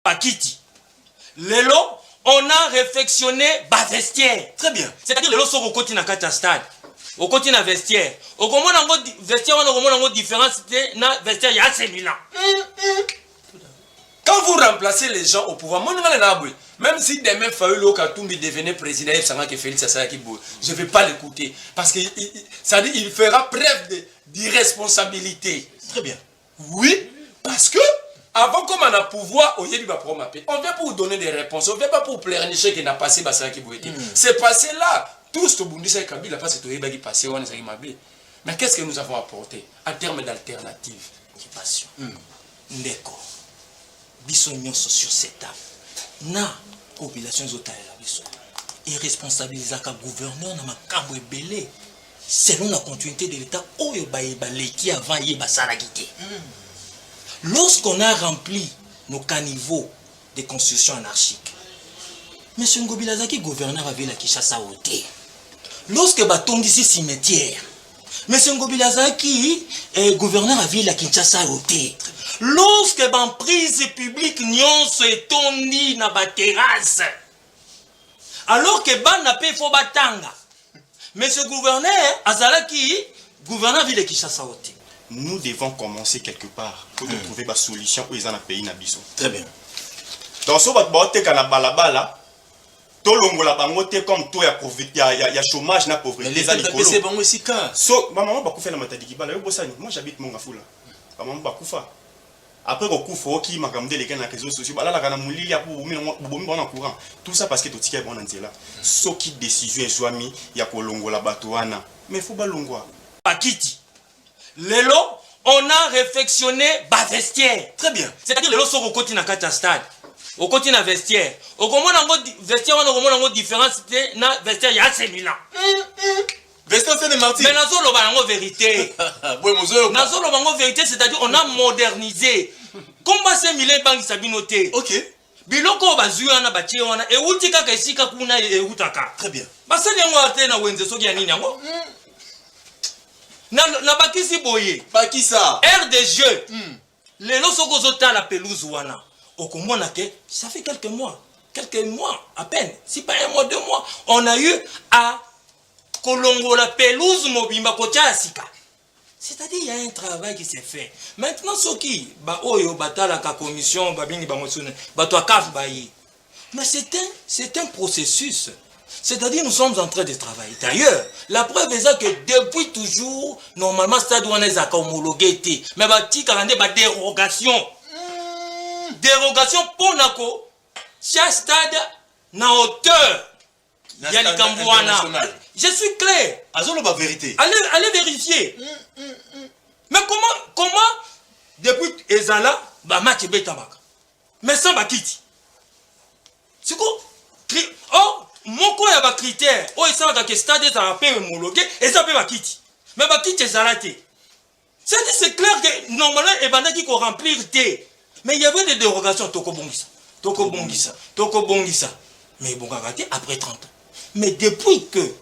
Pakiti. Lelo, on a réflexionné bas vestiaire. Très bien. C'est-à-dire lelo soko koti na kata stade. Au côté na vestiaire. Au comment on vestiaire on a différence na vestiaire ya AC Milan. Quand vous remplacez les gens au pouvoir, même si demain Fayoulou Katumbi devenait président, Félix je ne vais pas l'écouter. Parce qu'il fera preuve d'irresponsabilité. Très bien. Oui, parce que avant qu'on a pouvoir, on vient pour vous donner des réponses. On ne vient pas pour pleurnicher qu'il n'a passé C'est passé là. Tous, Kabila, parce que tu passé. Mais qu'est-ce que nous avons apporté en termes d'alternatives? Occupation. Ndeko. Bisognon sur cette table. Na population zotala biso. Et responsabiliser le gouverneur na makambo ebele. Selon la continuité de l'État, oyo baeba leki avant yeba salagité. Lorsqu'on a rempli nos caniveaux de construction anarchique, M. Ngobilazaki, gouverneur, avait la Kinshasa ôté. Lorsque Batondisi cimetière, M. Ngobilazaki, gouverneur, avait la Kinshasa ôté. Lorsque l'emprise publique nyon se tondi na ba terrasse, alors que ban n'a pas fait batanga, M. gouverneur, Azalaki, gouverneur, avait la Kinshasa ôté. Nous devons commencer quelque part pour trouver une solution où ils ont un pays nabiso. Très bien. Dans ce bateau, quand on balabala, tout le monde a comme toi, il y a chômage, na pauvreté. C'est bon aussi quand. So, maman va faire la matadiki bala. Moi j'habite mon gafoula. Maman va koufa. Après au koufo qui m'a camdé les gens dans les réseaux sociaux, là la kana mouli ya pour en courant. Tout ça parce que tout ticket bon antela. So qui décision est joami ya kolongo la batoana. Mais faut balongwa. Pakiti. Lelo, on a réflexionné bas vestiaire. Très bien. C'est-à-dire lelo soko koti na kata stade. Au côté na vestiaire. Au comment on vestiaire on a différence na vestiaire ya AC Milan. Vestiaire c'est des martyrs. Mais nazo lo bango vérité. Nazo lo bango vérité, c'est-à-dire on a modernisé. Comment c'est Milan bangi sabinoté. OK. Biloko bazuya na batie wana e utika ka esika kuna e utaka. Très bien. Basali yango ate na wenze soki ya nini yango? Na bakisi boye. Bakisa. Air de jeu. Lelo soko zota la pelouse wana. Okomona ke ça fait quelques mois à peine, si pas un mois, 2 mois, on a eu à Kolongo la pelouse mobimba kotia asika. C'est-à-dire il y a un travail qui s'est fait. Maintenant ce qui ba oyo batala ka commission babini ba mosune ba to kaf bayi. Mais c'est un processus. C'est-à-dire nous sommes en train de travailler. D'ailleurs, la preuve est que depuis toujours, normalement, stade où on est homologué, mais il y a des dérogations. Dérogation pour Nako, chaque stade na hauteur. Je suis clair. Vérité. Allez vérifier. Mais comment depuis Ezala, bah match Betamaka. Mais sans Bakiti. C'est quoi? Oh, mon quoi y a des critères. Oh, il s'en que stade est un peu homologué et ça peut Bakiti. Mais Bakiti est zalaté. C'est clair que normalement, il y a qui remplir T. Mais il y avait des dérogations. Toko Bongisa. Mais bon, après 30 ans. Mais depuis que le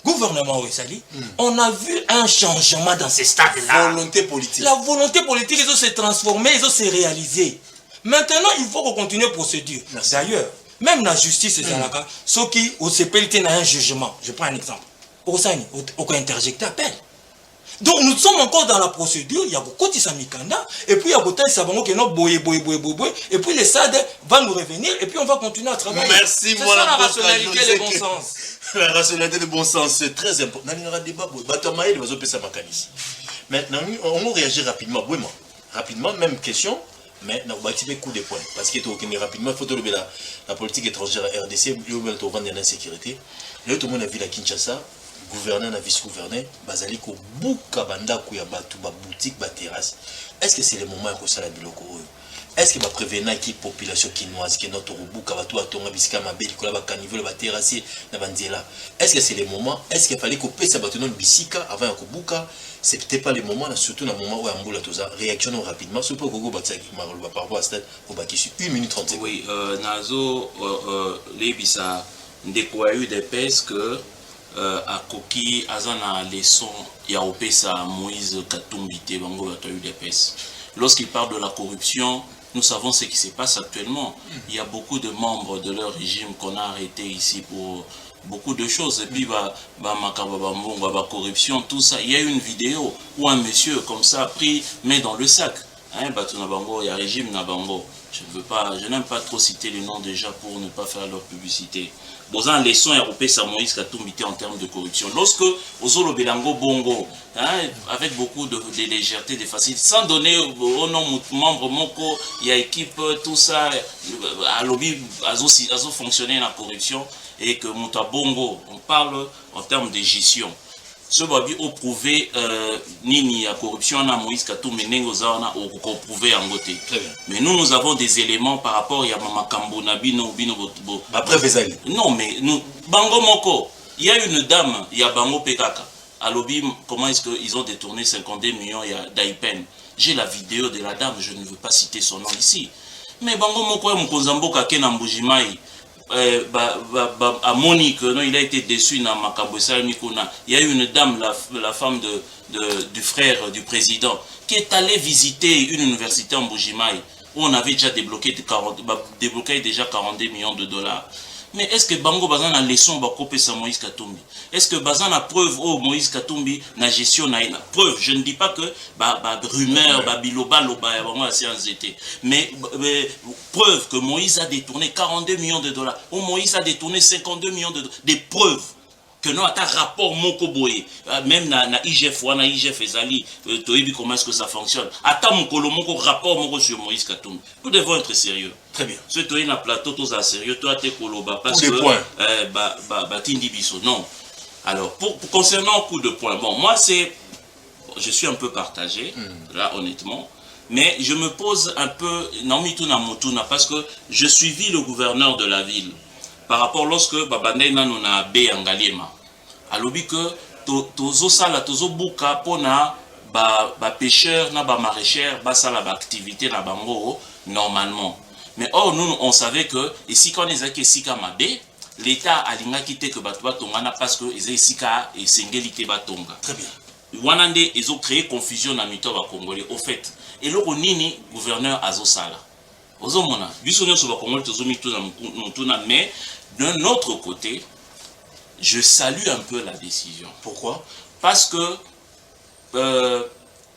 gouvernement Ouessali, on a vu un changement dans ces stades-là. Volonté politique. La volonté politique, ils ont s'est transformée, ils ont s'est réalisée. Maintenant, il faut qu'on continue la procédure. D'ailleurs, même la justice, ceux qui ont s'épellé dans un jugement, je prends un exemple. Au interjecté appel. Donc nous sommes encore dans la procédure, il y a beaucoup de Samikanda, et puis il y a beaucoup de Sabango qui est boye, et puis les SAD va nous revenir, et puis on va continuer à travailler. Merci, c'est ça la rationalité de bon sens. La rationalité de bon sens, c'est très important. Maintenant, on réagit rapidement. Rapidement, même question, mais on va activer coup de poing. Parce qu'il est rapidement, il faut trouver la politique étrangère à RDC, il faut vendre l'insécurité. Là, tout le monde a vu la Kinshasa. Gouverneur et vice-gouverneur, bazali ko buka bandako ya batu ba boutique ba terrasse. Est-ce que c'est le moment ko sala biloko? Est-ce que ba prévenir qui population kinoise qui notre buka batu atonga bisika mabeli ko la ba caniveau ba terrasse na banzela? Est-ce que c'est le moment? Est-ce qu'il fallait ko pesa batu non bisika avant ko buka? C'est peut-être pas le moment, surtout dans le moment où Amboula toza réaction rapidement. Ce pour Gogo Batia qui marle par rapport à stade au Bakissu 1 minute 30 secondes. Oui, Nazo les bisa ndekwa eu des pèses que à Koki, Azana leçon, Yaopesa, Moïse Katumbi, Tebango, Lorsqu'il parle de la corruption, nous savons ce qui se passe actuellement. Il y a beaucoup de membres de leur régime qu'on a arrêtés ici pour beaucoup de choses. Et puis, corruption, tout ça. Il y a une vidéo où un monsieur, comme ça, pris, met dans le sac. Hein, il y a régime Nabango. Je n'aime pas trop citer les noms déjà pour ne pas faire leur publicité. Dans un leçon européen, ça Moïse Katumbi en termes de corruption. Lorsque Ozolo Belango Bongo, hein, avec beaucoup de légèreté, de facilité, sans donner au nom membre Moko, il y a équipe, tout ça, à lobby, à fonctionner dans la corruption, et que Mouta Bongo, on parle en termes de gestion. Ce babi au prouvé nini à corruption na Moïse Katumbi nengo zawana au prouvé en côté. Mais nous avons des éléments par rapport à Mama Kambo Nabino Bino Botubo. Après Vezali. Non mais nous Bango Moko, il y a une dame, il y a Bango Pekaka. À lobby, comment est-ce qu'ils ont détourné 52 millions d'Aipen. J'ai la vidéo de la dame, je ne veux pas citer son nom ici. Mais Bango Moko Mkonzambo Kake na Mbujimai. À Monique, non, il a été déçu dans Makabouessa Mikuna. Il y a eu une dame, la femme du frère du président, qui est allée visiter une université en Mbujimai où on avait déjà débloqué déjà 42 millions de dollars. Mais est-ce que Bango Bazan a leçon va couper sa Moïse Katumbi? Est-ce que Bazan a preuve au Moïse Katumbi na gestion na preuve? Je ne dis pas que rumeur, biloba, loba, mais preuve que Moïse a détourné 42 millions de dollars. Ou Moïse a détourné 52 millions de dollars. Des preuves. Que non, à un rapport Moko Boye, même na IGF, na IGF Ezali, comment est-ce que ça fonctionne? Attends mon colo, mon rapport Moko sur Moïse Katumbi. Nous devons être sérieux. Très bien. Ce toi na plateau, tous à sérieux, toi t'es colo, parce que Tindi Bisso. Non. Alors, concernant coup de poing, bon, moi je suis un peu partagé, là honnêtement, mais je me pose un peu, Namituna Mutuna, parce que je suivis le gouverneur de la ville. Par rapport lorsque babandai nano na be angaliema alobi que tozo sala tozo buka pona pêcheur na ba maraîchère ba sala ba activité na bango normalement, mais or nous on savait que ici quand les aki sika mabe l'état alinga kité que bato batongana parce que ezé sika et sengelité batonga. Très bien. Wanande ils ont créé confusion na mito ba congolais au fait et loko nini gouverneur azo sala ozomona biso nyonso ba congolais tozo mituna mutuna. Mais d'un autre côté, je salue un peu la décision. Pourquoi? Parce que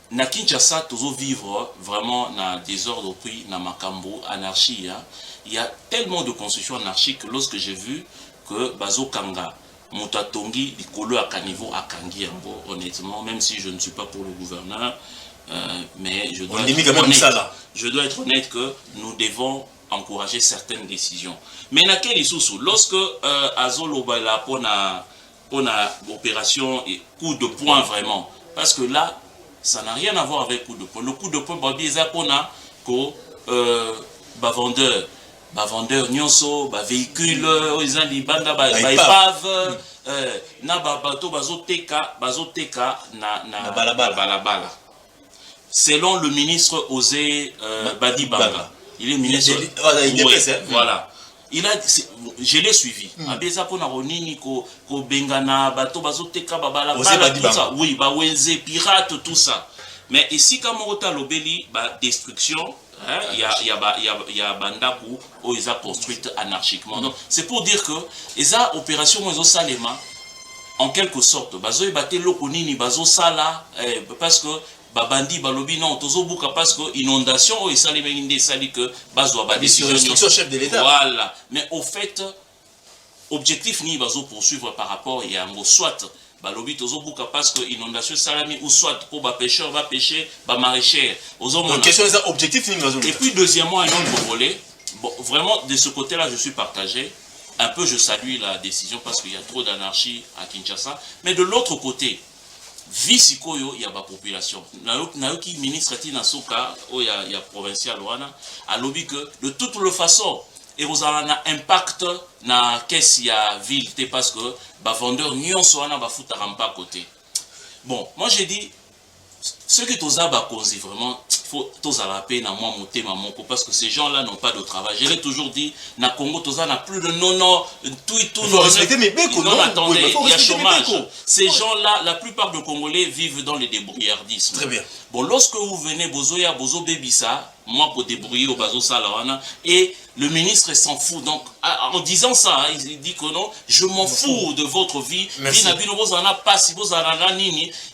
na Kinshasa, toujours vivre vraiment dans désordre prix, dans Makambo, anarchie. Hein. Il y a tellement de constructions anarchiques que lorsque j'ai vu que Bazo Kanga, Mutatongi, Likolo à Kanivo, à Kangi, honnêtement, même si je ne suis pas pour le gouverneur, mais je dois être honnête que nous devons encourager certaines décisions. Mais naquel isusu, lorsque Azolo Bala pour la opération et coup de poing vraiment, parce que là, ça n'a rien à voir avec coup de poing. Le coup de poing, babi eza pona ko vendeur nyonso, véhicule, ils li banda épave, na bato bazoteka na balabala. Selon le ministre Osé Badi Banga. Il est ministre. Voilà. Je l'ai suivi. Abeza pona ronini ko bengana bato bazoteka babala tout ça. Oui, wenze pirate tout ça. Mais ici quand Morota lobeli destruction, il y a bandaku où ils ont construit anarchiquement. Donc c'est pour dire que les opérations ils ont salema en quelque sorte bazo ebate loko nini bazo sala parce que babandi balobi non tozo buka parce que inondation et ça les menginde sali que bazo ba décision chef de l'État. Voilà, mais au fait objectif ni bazo poursuivre par rapport et en soit balobi tozo buka parce que inondation salami ou soit pour ba pêcheur va pêcher ba maraîcher donc question est objectif ni bazo. Et puis deuxièmement un autre volet, bon vraiment de ce côté-là je suis partagé. Un peu je salue la décision parce qu'il y a trop d'anarchie à Kinshasa, mais de l'autre côté Visikoyo, il y a la population. Naoki ministre Tina Soka, il y a provincial wana, a lobby que de toute façon, et vous avez un impact na caisse il y a ville parce que ba vendeur nyonso wana ba futa rampa à côté. Bon, moi j'ai dit ce que toza ba konzi vraiment faut tous à la paix dans moi monter maman parce que ces gens-là n'ont pas de travail. Je l'ai toujours dit, na Congo tous n'a plus de non tout et tout. Il faut respecter mes bécos, non, attendez, il faut il y a respecter mes chômage. bécos. Ces gens-là, la plupart des Congolais vivent dans le débrouillardisme. Très bien. Bon, lorsque vous venez, Bozoya, Bozo Bebisa, moi pour débrouiller au Bazo Salawana, et le ministre s'en fout. Donc, en disant ça, hein, il dit que non, je m'en fous de votre vie. Merci.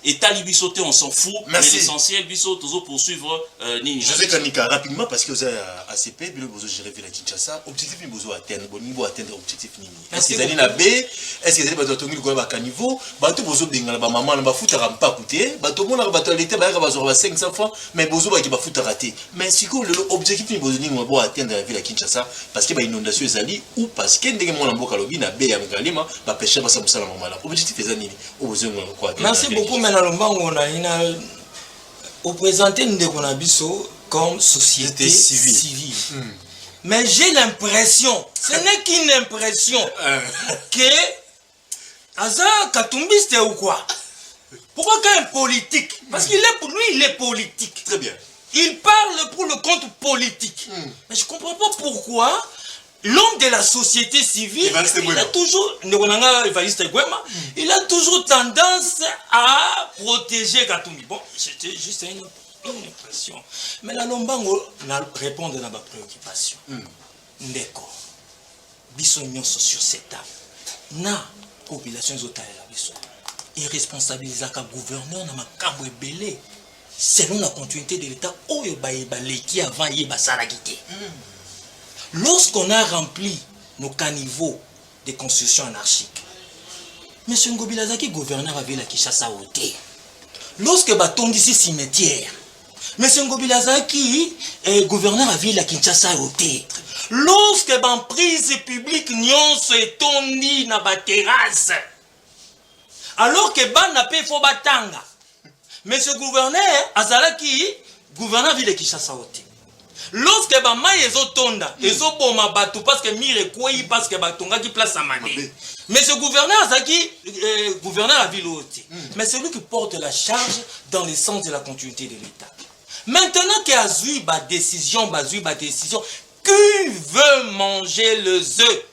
Et Talibisoté, on s'en fout. Merci. Mais l'essentiel, Biso, toujours poursuivre Nini. José Kanika, rapidement, parce que vous avez ACP, Bilo Bozo géré la Kinshasa, objectif ni Bozo atteindre, bon niveau atteindre objectif ni. Est-ce que vous allez na B, est-ce que vous allez bateau tongi quoi ba niveau, bateau Bozo bengala ba maman na ba futa rampa coûter, bateau mon na bateau l'été ba ba 500 francs, mais Bozo ba ki ba futa rater. Mais si que l'objectif ni Bozo ni bo atteindre la ville à Kinshasa parce que ba inondation ezali ou parce que ndenge mon mboka lobi na B ya Ngalema ba pêcher ba sa musala mamala. Objectif ezali ni au Bozo quoi. Merci beaucoup Menalomba on a au présenté nous a biso comme société civile. Mais j'ai l'impression, ce n'est qu'une impression, que Aza Katumbiste ou quoi? Pourquoi qu'un politique? Parce qu'il est pour lui, il est politique. Très bien. Il parle pour le compte politique. Mais je ne comprends pas pourquoi l'homme de la société civile, il a toujours tendance à protéger Katumbi. Bon, c'était juste une impression. Mais la Lombango répond à ma préoccupation. Ndeko, biso nyonso sur cette table. Na population zotala biso. Et responsabiliser le gouverneur na makambo ebele selon la continuité de l'État oyo baeba leki avant yeba salagité. Lorsqu'on a rempli nos caniveaux de construction anarchique, M. Ngobilazaki, gouverneur, avait la Kinshasa ôté. Lorsque Baton d'ici cimetière, M. Ngobilazaki, gouverneur, avait la Kinshasa ôté. Lorsque l'emprise publique nyon se tondi na ba terrasse, alors que ban n'a pas fait batanga, M. gouverneur, Azalaki, gouverneur, avait la Kinshasa ôté. Lorsque Bamaï ezotonda, ezoboma batou parce que mire quoi parce que batonga qui place à mané. Mais ce gouverneur Zaki, gouverneur à ville haute. Mais c'est lui qui porte la charge dans le sens de la continuité de l'État. Maintenant qu'il a eu ba décision, qui veut manger les œufs?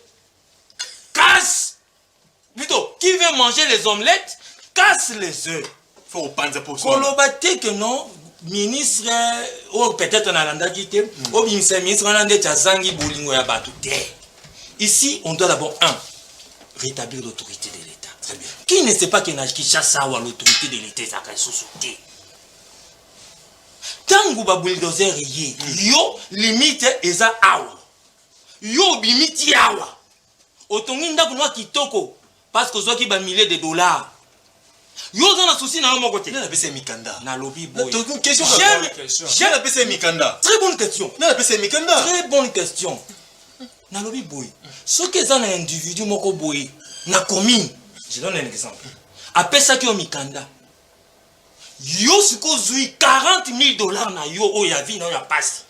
Casse. Plutôt, qui veut manger les omelettes? Casse les œufs. Faut penser pour ça. Kolobate que non. Ministre ou peut-être on a l'andagité ou ministre on a des tazangi bolingo ya batute. Ici on doit d'abord rétablir l'autorité de l'État. Très bien. Qui ne sait pas qu'il n'a Kinshasa ou l'autorité de l'État ça ka sous-sauté. Tangu ba bulldozer yé yo limite eza awa. Yo bimiti awa. Otongi ndaku noa kitoko parce que zo ki ba milliers de dollars. Yo dans un souci dans mon côté. Il a appelé Mikanda. Na lobby boy. Question. J'ai appelé Mikanda. Très bonne question. Il a appelé Mikanda. Très bonne question. Na lobby boy. Ce que ça un individu moko boy na commune. Je donne un exemple. Après ça qui au Mikanda. Yo siko zui 40 000 $ na yo o ya vie na ya passe.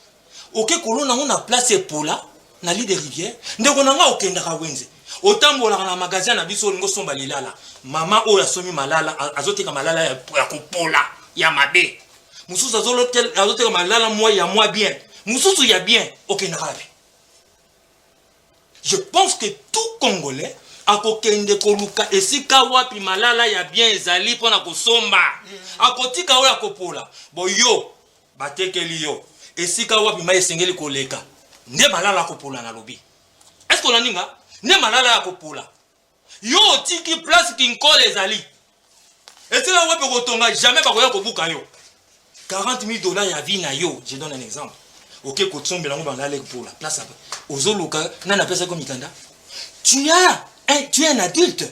OK kolona on a placé pour là na lit de rivière. Ndeko nanga okendaka wenze. Otambola na magasin na biso ngo somba lilala. Mama oya somi malala azoteka malala ya kopola ya mabe. Mususu azoteka malala moi ya moi bien. Mususu ya bien okendaka. Je pense que tout Congolais akokende koluka esika wapi malala ya bien ezali pona kosomba. Akotika oya kopola. Boyo batekeli yo. Esika wapi ma esengeli koleka. Nde malala kopola na lobi. Est-ce qu'on aninga? Ne malala ya kopola. Yo tiki place kinkole ezali. Et c'est là où on tonga jamais pas koya kobuka yo. 40 000 $ ya vie na yo. Je donne un exemple. OK kotsombe lango bandale pour la place après. Ozoluka na na pesa comme Mikanda. Tu es un adulte.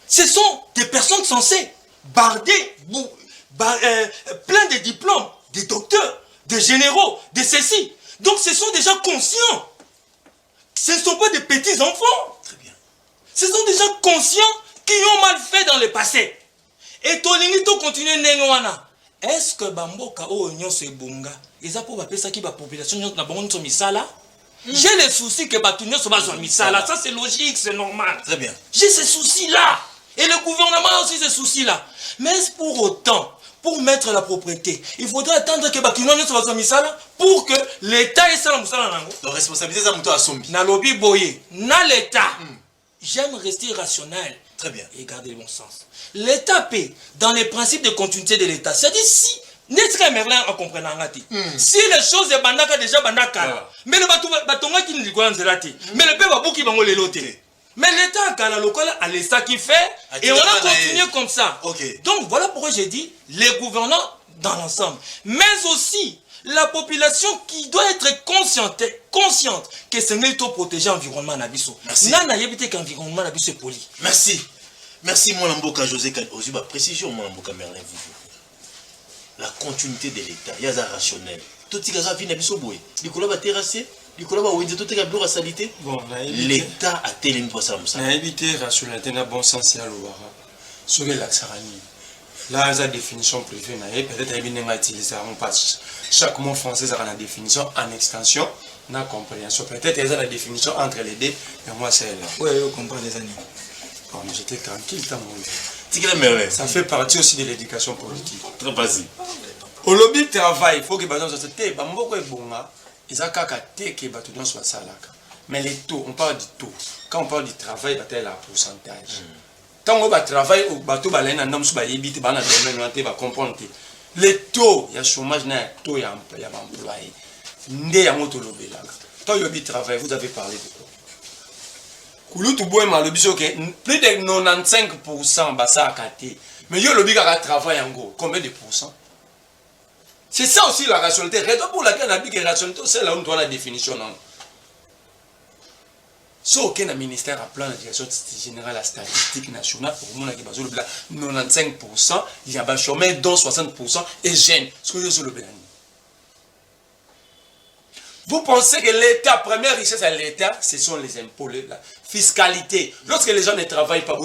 Ce sont des personnes censées bardées plein de diplômes, des docteurs, des généraux, de ceci. Donc ce sont déjà conscients. Ce ne sont pas des petits enfants. Très bien. Ce sont des gens conscients qui ont mal fait dans le passé. Et Tolingi to continue nengoana. Est-ce que Bamboka o nyon se bunga? Eza pour baper ça qui va population na bango nso misala? J'ai les soucis que Batunyo se base en misala. Ça c'est logique, c'est normal. Très bien. J'ai ces soucis-là. Et le gouvernement a aussi ces soucis-là. Mais est-ce pour autant pour mettre la propriété. Il faudrait attendre que Bakinono soit son misala pour que l'État ait ça musala nango. La responsabilité ça muto asombi. Na lobby boye, na l'État. J'aime rester rationnel. Très bien. Et garder le bon sens. L'État paie dans les principes de continuité de l'État. C'est-à-dire si n'est-ce que Merlin en comprenant si les choses est bandaka déjà bandaka. Mais le batonga qui ne dit zelati. Mais le peuple bouki bango les lotés. Mais l'État a local à l'État qui fait et on a continué comme ça. Donc voilà pourquoi j'ai dit les gouvernants dans l'ensemble. Mais aussi la population qui doit être consciente que c'est nous pour protéger l'environnement nabiso. Nana yebite qu'environnement nabiso est poli. Merci. Merci mon amboka José Ozuba précision mon amboka Merlin vous. La continuité de l'État, il y a ça rationnel. Tout ce qui a fini nabiso boy. Nicolas va terrasser, Nicolas va ouïe tout ce qui a bloqué la salité. L'État a tellement pour ça. Na éviter rationalité na bon sens ya lobara. Ce que l'axarani. Là, la définition privée, peut-être qu'il y a utilisé chaque mot français a la définition en extension, na compréhension. Peut-être qu'il y a la définition entre les deux, mais moi c'est là. Oui, je comprends les années. Bon, j'étais tranquille tant Ça fait partie aussi de l'éducation politique. Très facile. Au lobby travail, il faut que les gens soienttés. Ils ont qu'à que soit salaka. Mais les taux, on parle du taux. Quand on parle du travail, il y a un pourcentage. Quand on travaille au bateau, il y a un homme qui va comprendre. Les taux, il y a chômage, il y a taux, il y a employé. Il y a un autre lobby là. Quand il travail, vous avez parlé de quoi? Plus de 95% basa akate. Mais il y a le biga travail en gros. Combien de pourcents? C'est ça aussi la rationalité. Raison pour laquelle on a dit que la rationalité, c'est là où on doit la définition. Sauf aucun ministère a plan de direction générale la statistique nationale pour moi qui base le 95%, il y a un chômage dont 60% est jeune. Ce que je suis le béni. Vous pensez que l'État, première richesse à l'État, ce sont les impôts, la fiscalité. Lorsque les gens ne travaillent pas,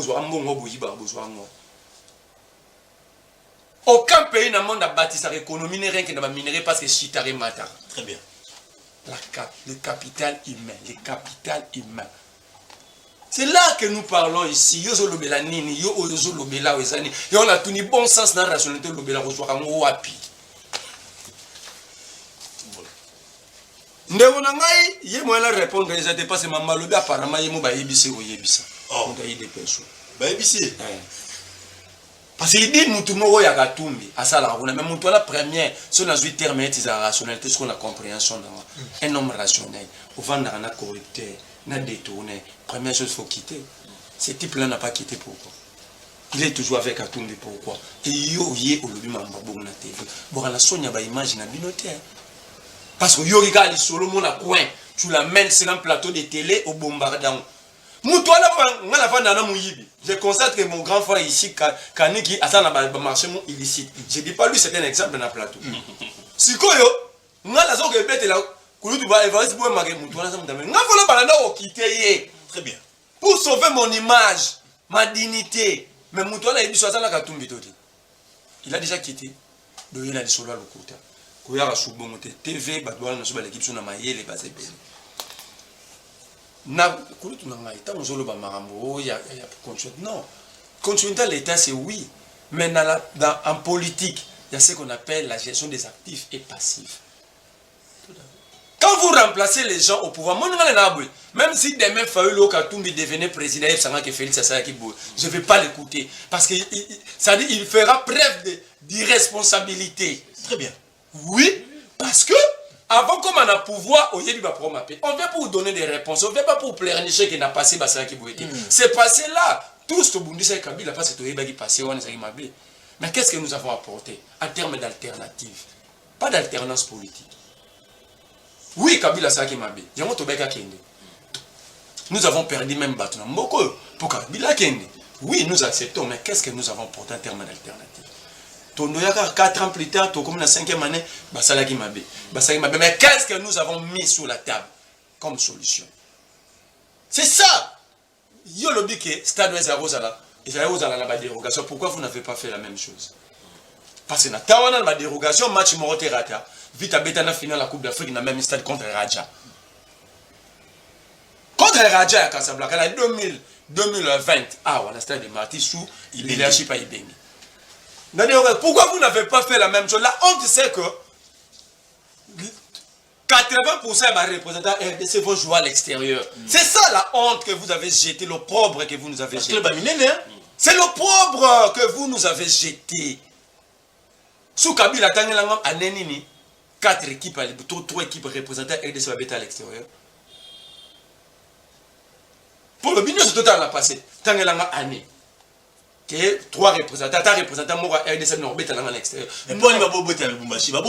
aucun pays dans le monde a bâti sa économie, rien que dans la minerai parce que Chitare Mata. Très bien. Le capital humain, le capital humain. C'est là que nous parlons ici. Et on a tout ni bon sens dans la rationalité de l'Obéla. Ndeko na ngai ye mo la répondre ils étaient pas seulement malobi apparemment ye mo ba yebisi o yebisa on doit y dépêcher ba yebisi parce qu'il dit mutu moko ya katumbi asala kuna mais mutu la première sur la suite terme est la rationalité ce qu'on a compréhension un homme rationnel au vendre na corrupteur na détourner première chose faut quitter ce type là n'a pas quitté pourquoi il est toujours avec Katumbi pourquoi et yo ye o lobi mamba bongo na TV bon la sonya ba image na binote. Parce que Yorika li solo mon coin, tu l'amènes sur un plateau de télé au bombardement. Je constate que mon grand frère ici, Kaniki, a un marché illicite. Je ne dis pas lui, c'est un exemple dans le plateau. Si quoi yo, nga la zone que bête là, kulu tu vas évaluer pour marquer mon toit, nga voilà balanda au quitter. Très bien. Pour sauver mon image, ma dignité. Mais mon toit là, il dit soit là Katumbi toti. Il a déjà quitté. Donc il a dit solo à l'occulta. Koyara subongote TV badwala na soba l'équipe sur na mayele basé belle. Na kulutu na ngai ta mozolo ba marambo ya continuité. Non. Continuité l'État c'est oui, mais en politique, il y a ce qu'on appelle la gestion des actifs et passifs. Quand vous remplacez les gens au pouvoir, même si demain Fayoulou Katumbi devenait président, je ne vais pas l'écouter. Parce qu'il fera preuve d'irresponsabilité. Très bien. Oui, parce que avant comme on a pouvoir, on vient pour vous donner des réponses, on ne vient pas pour pleurnicher qui n'a passé c'est passé là. Tout ce que c'est Kabila parce que tu passé. Mais qu'est-ce que nous avons apporté en termes d'alternative? Pas d'alternance politique. Oui, Kabila Saki Mabe. Nous avons perdu même Batuna Mboko pour Kabila Kende. Oui, nous acceptons, mais qu'est-ce que nous avons apporté en termes d'alternative? Tondoyaka 4 ans plus tard, comme la 5e année, Basalaki Mabe. Mais qu'est-ce que nous avons mis sur la table comme solution? C'est ça. Yo lobi ke Stade Ouezarozala. Ezarozala na ba dérogation. Pourquoi vous n'avez pas fait la même chose? Parce que na tawana na dérogation match Moroterata. Vite à Betana finale la Coupe d'Afrique dans même stade contre Raja. Contre Raja à Casablanca en 2020. Ah, on a stade de Marty sous leadership à Ibengi. Pourquoi vous n'avez pas fait la même chose? La honte, c'est que 80% des représentants RDC vont jouer à l'extérieur. C'est ça la honte que vous avez jeté, l'opprobre que vous nous avez jeté. C'est l'opprobre que vous nous avez jeté. Sous Kabila, Tangelangam, à Nenini, 4 équipes, 3 équipes représentants RDC vont être à l'extérieur. Pour le binion, c'est total la passé. Tangelangam, année. Que 3 représentants, 4 représentants, moi, RDC, non, bête à l'extérieur. Mais pourquoi il va pas le Bumbashi? Non,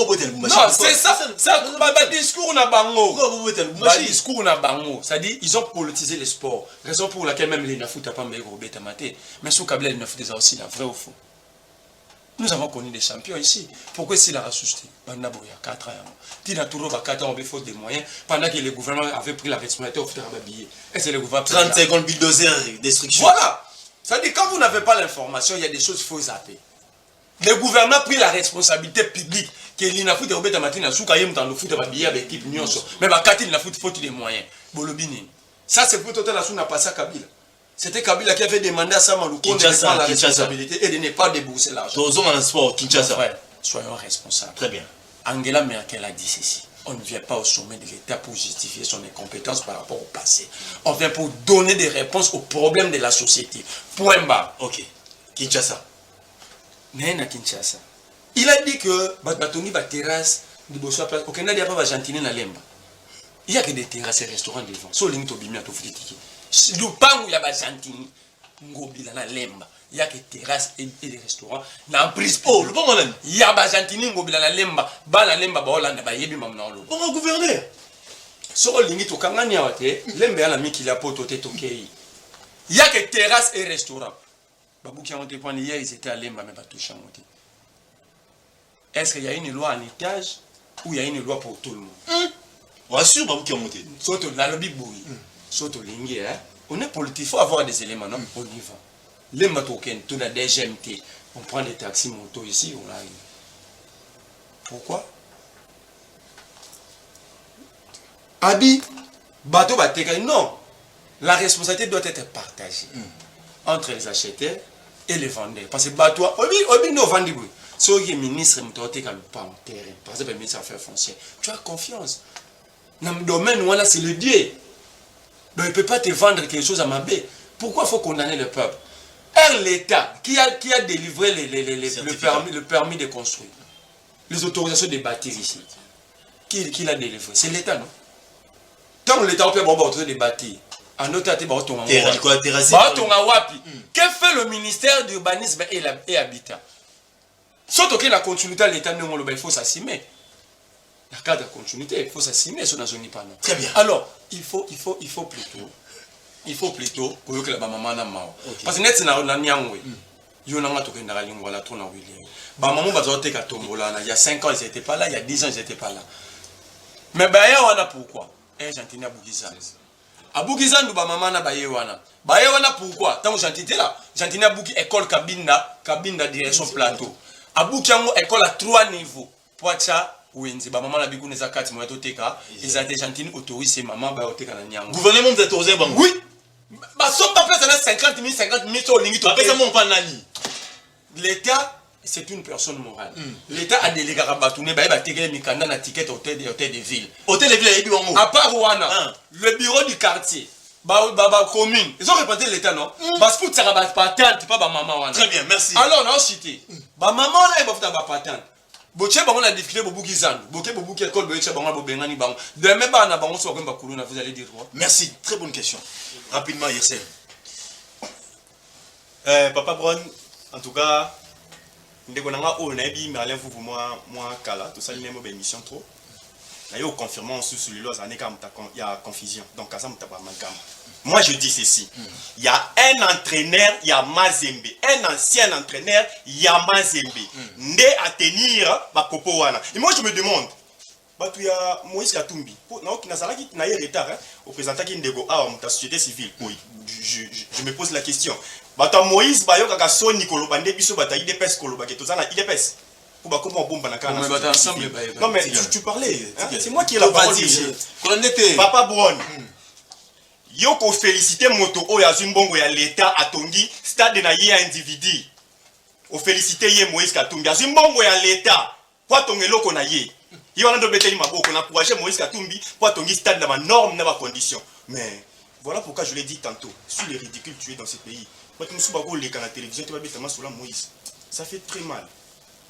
c'est ça. Le discours n'a bango. Le discours n'a bango. C'est-à-dire, ils ont politisé le sport. Raison pour laquelle même les Nafou n'ont pas mis au bête à mater. Mais sous Kabila, les Nafou, aussi, la vraie ou faux. Nous avons connu des champions ici. Pourquoi s'il a ressuscité? Il y a 4 ans. Tina Touro, 4 ans, on avait faute des moyens. Pendant que le gouvernement avait pris la responsabilité, on fait un billet. Et c'est le gouvernement. 30 secondes, bulldozer, destruction. Voilà. C'est-à-dire, quand vous n'avez pas l'information, il y a des choses qu'il faut zapper. Le gouvernement a pris la responsabilité publique. Que l'Inafou de Robert Matina, Soukaïm, dans le foot, un billet avec l'équipe Nyonso. Mais quand il n'a faute des moyens. Bolobini. Ça, c'est pour total la n'a pas ça Kabila. C'était Kabila qui avait demandé à Samalou de prendre la responsabilité et de ne pas débourser l'argent. Soyons responsables. Très bien. Angela Merkel a dit ceci. On ne vient pas au sommet de l'État pour justifier son incompétence par rapport au passé. On vient pour donner des réponses aux problèmes de la société. Point barre. Ok. Kinshasa. Néna Kinshasa. Il a dit que Batoni va terrasse de Bosso place. Ok, n'a pas gentiner na lemba. Il y a que des terrasses et restaurants devant. So lingi to bimia to fritiki. Lupangu ya ba gentini. Ngobila na lemba. Il y a que terrasses et des restaurants. Na prise. Oh, le bon malin. Il y a ba gentini ngobila na lemba. Ba na lemba ba Hollande ba yebi mamna lo. Bon gouverneur. So lingi to kangani ya wate. Lemba ya la miki la poto te tokei. Il y a que terrasses et restaurants. Babouki a monté point hier, ils étaient à lemba mais pas touché à monter. Est-ce qu'il y a une loi en étage ou il y a une loi pour tout le monde? On assure Babouki a monté. Surtout la lobby bouille. Surtout lingi, on est politique, il faut avoir des éléments, non? On y va. Les matokens, tout la DGMT, on prend des taxis moto ici, on arrive. Pourquoi? Abi, bateau bateka, non. La responsabilité doit être partagée entre les acheteurs et les vendeurs. Parce que bateau, obi no vendi bouille. Si tu es ministre, tu as pas en terrain. Par exemple, le ministre des Affaires foncières, tu as confiance. Dans le domaine où c'est le Dieu. Donc il ne peut pas te vendre quelque chose à ma baie. Pourquoi il faut condamner le peuple? L'État qui a délivré le permis de construire, les autorisations de bâtir ici, qui l'a délivré? C'est l'État, non? Tant que l'État peut avoir de bâtir, en autre que fait le ministère d'Urbanisme et Habitat? Surtout que la continuité à l'État, il faut s'assumer. La cadre de continuité, il faut s'assumer sur la zone. Très bien. Alors, il faut plutôt que la maman n'a pas. Parce que net, c'est un nyangwe. Il y a un token dans la ligne, voilà, tourne en William. Maman va dire que Tombola, il y a 5 ans, ils n'étaient pas là, il y a 10 ans, ils n'étaient pas là. Mais on a pourquoi? J'entends à Bougizan. À Bougizan, nous, maman n'a pas Bayewana. Bayewana pourquoi? Tant que j'entends là, j'entends à Bougi, école cabine direction plateau. À Boukiango, école à 3 niveaux. Poacha, Wenzi, maman la bigou neza 4 mois toteka, ils ont des gentils autorisés, maman ba oteka na nyango. Gouvernement vous autorisé bango. Oui. Ba son pas place à 50 000 sur lingi to. Après ça mon pas nani. L'État, c'est une personne morale. L'État a délégué à Batouné, ba ba tegele mikanda na ticket hôtel de ville. Hôtel de ville yebi bango. À part Rwanda, le bureau du quartier. Ba commune. Ils ont représenté l'État, non? Parce que ça va pas patente, pas ba maman wana. Très bien, merci. Alors on a cité. Ba maman là, il va faire ba patente. Boche bango la difficulté bobuki zandu. Boke bobuki école boche bango bobengani bango. Demain ba na bango so ba kuluna, vous allez dire quoi? Merci, très bonne question. Rapidement Yersel. Papa Brown, en tout cas, ndeko nanga o na bi Merlin vous moi kala, tout ça il mo émission trop. Na yo confirmant sous celui-là ça n'est comme il y a confusion. Donc ça m'a pas manqué. Moi je dis ceci. Il y a un entraîneur, il y a Mazembe. Un ancien entraîneur, il y a Mazembe. Né à tenir ma copo wana. Et moi je me demande, bah tu y a Moïse Katumbi. Non, qui n'a pas qui n'a retard au présentant qui ndego ta société civile. Oui, je me pose la question. Bah toi Moïse ba yo kaka so Nicolo bande biso bata IDPS koloba ke tozana IDPS. Pour ba comment bomba na kana. Non mais tu parlais, c'est moi qui ai la parole. Papa Brown. Yo ko féliciter moto o ya Zimbongo ya l'État atongi stade na ye individu. o féliciter ye Moïse Katumbi azwi mbongo ya l'État po atonga eloko na ye ye wana ndo beteli maboko na encourager Moïse Katumbi po atongi stade na ba normes na ba conditions. Mais voilà pourquoi je l'ai dit tantôt, sur les ridicules tués dans ce pays. Quand nous sommes à la télévision, tu vas bêtement sur la Moïse. Ça fait très mal.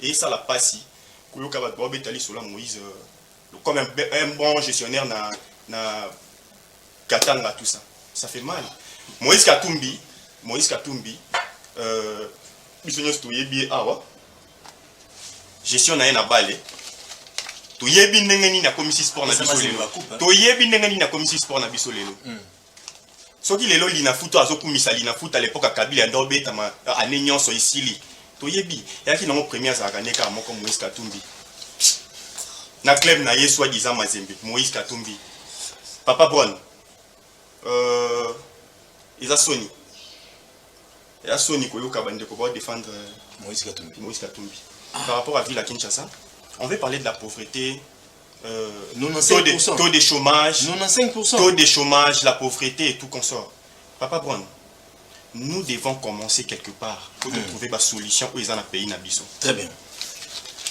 Et ça la passe. Kouyoka va devoir bêtaler sur la Moïse comme un bon gestionnaire na Katanga tout ça. Ça fait mal. Moïse Katumbi, bisonyos toyebi awa. Gestion na na balé. Toyebi ndengeni na commission sport na biso lelo. Toyebi ndengeni na commission sport na biso lelo. Soki lelo lina futo azokumisa lina futa à l'époque à Kabila ndobeta ma ane nyonso isili. Toyebi yaki nango premier azaka neka moko Moïse Katumbi. Na club na ye soi-disant Mazembe Moïse Katumbi. Papa Bon. Eza Sony. Ya Sony koyoka bande ko ba défendre Moïse Katumbi. Par rapport à Ville à Kinshasa, on veut parler de la pauvreté, taux de chômage, 95%. Taux de chômage, la pauvreté et tout consort. Papa Brown, nous devons commencer quelque part pour trouver des solutions où ils ont un pays nabiso. Très bien.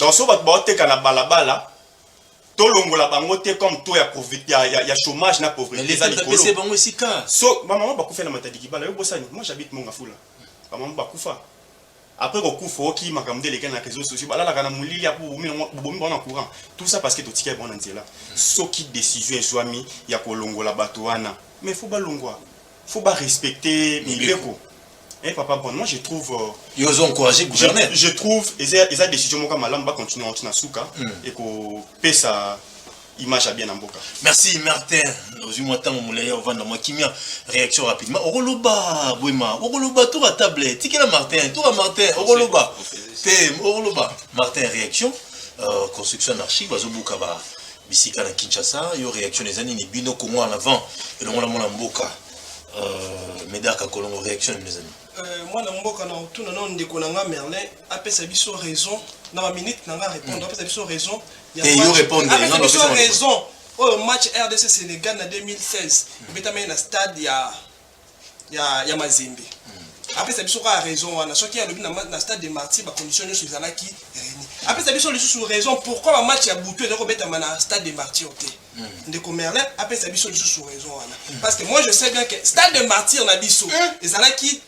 Dans ce cas, na balabala, tout longola bangote comme tout ya pauvreté, ya chômage na pauvreté. Mais les APC bango ici ka. So, maman ba kufa na matadiki bala yo bosani. Moi j'habite Mongafula. Maman ba kufa. Après au coup faut qui makamde les gars na réseaux sociaux bala la kana mulili ya boumi en courant tout ça parce que totika bon nzela so qui décision ezwami ya kolongola bato wana mais faut ba longwa faut ba respecter mileko papa bon moi je trouve ils ont encouragé gouverner je trouve eza décision moka malamu ba continuer en suka et ko pesa image à bien en boka. Merci Martin. Aujourd'hui moi tant mon on va dans moi kimia réaction rapidement. Oroloba Bouema, Oroloba tout à table. Tikela Martin, tout à Martin, Oroloba. Oroloba. Martin réaction construction anarchique bazobuka ba bisika na Kinshasa, yo réaction les années ni bino Congo en avant et le monde na mboka. Medaka Kolongo réaction les amis. Moi na mboka na tout non ndeko na nga Merlin apesa biso raison na ma minute na nga répondre apesa biso raison. Et ils répondent apesa raison au match RDC Sénégal en 2016 betamé na stade ya Mazembe. Apesa biso ka raison wana soki alobi na stade de Martyrs ba condition nyonso ezalaki réuni. Apesa biso lisusu raison pourquoi ba match ya butu ezako betama na stade de Martyrs te. Ndeko Merlin apesa biso lisusu raison wana parce que moi je sais bien que stade de Martyrs na biso ezalaki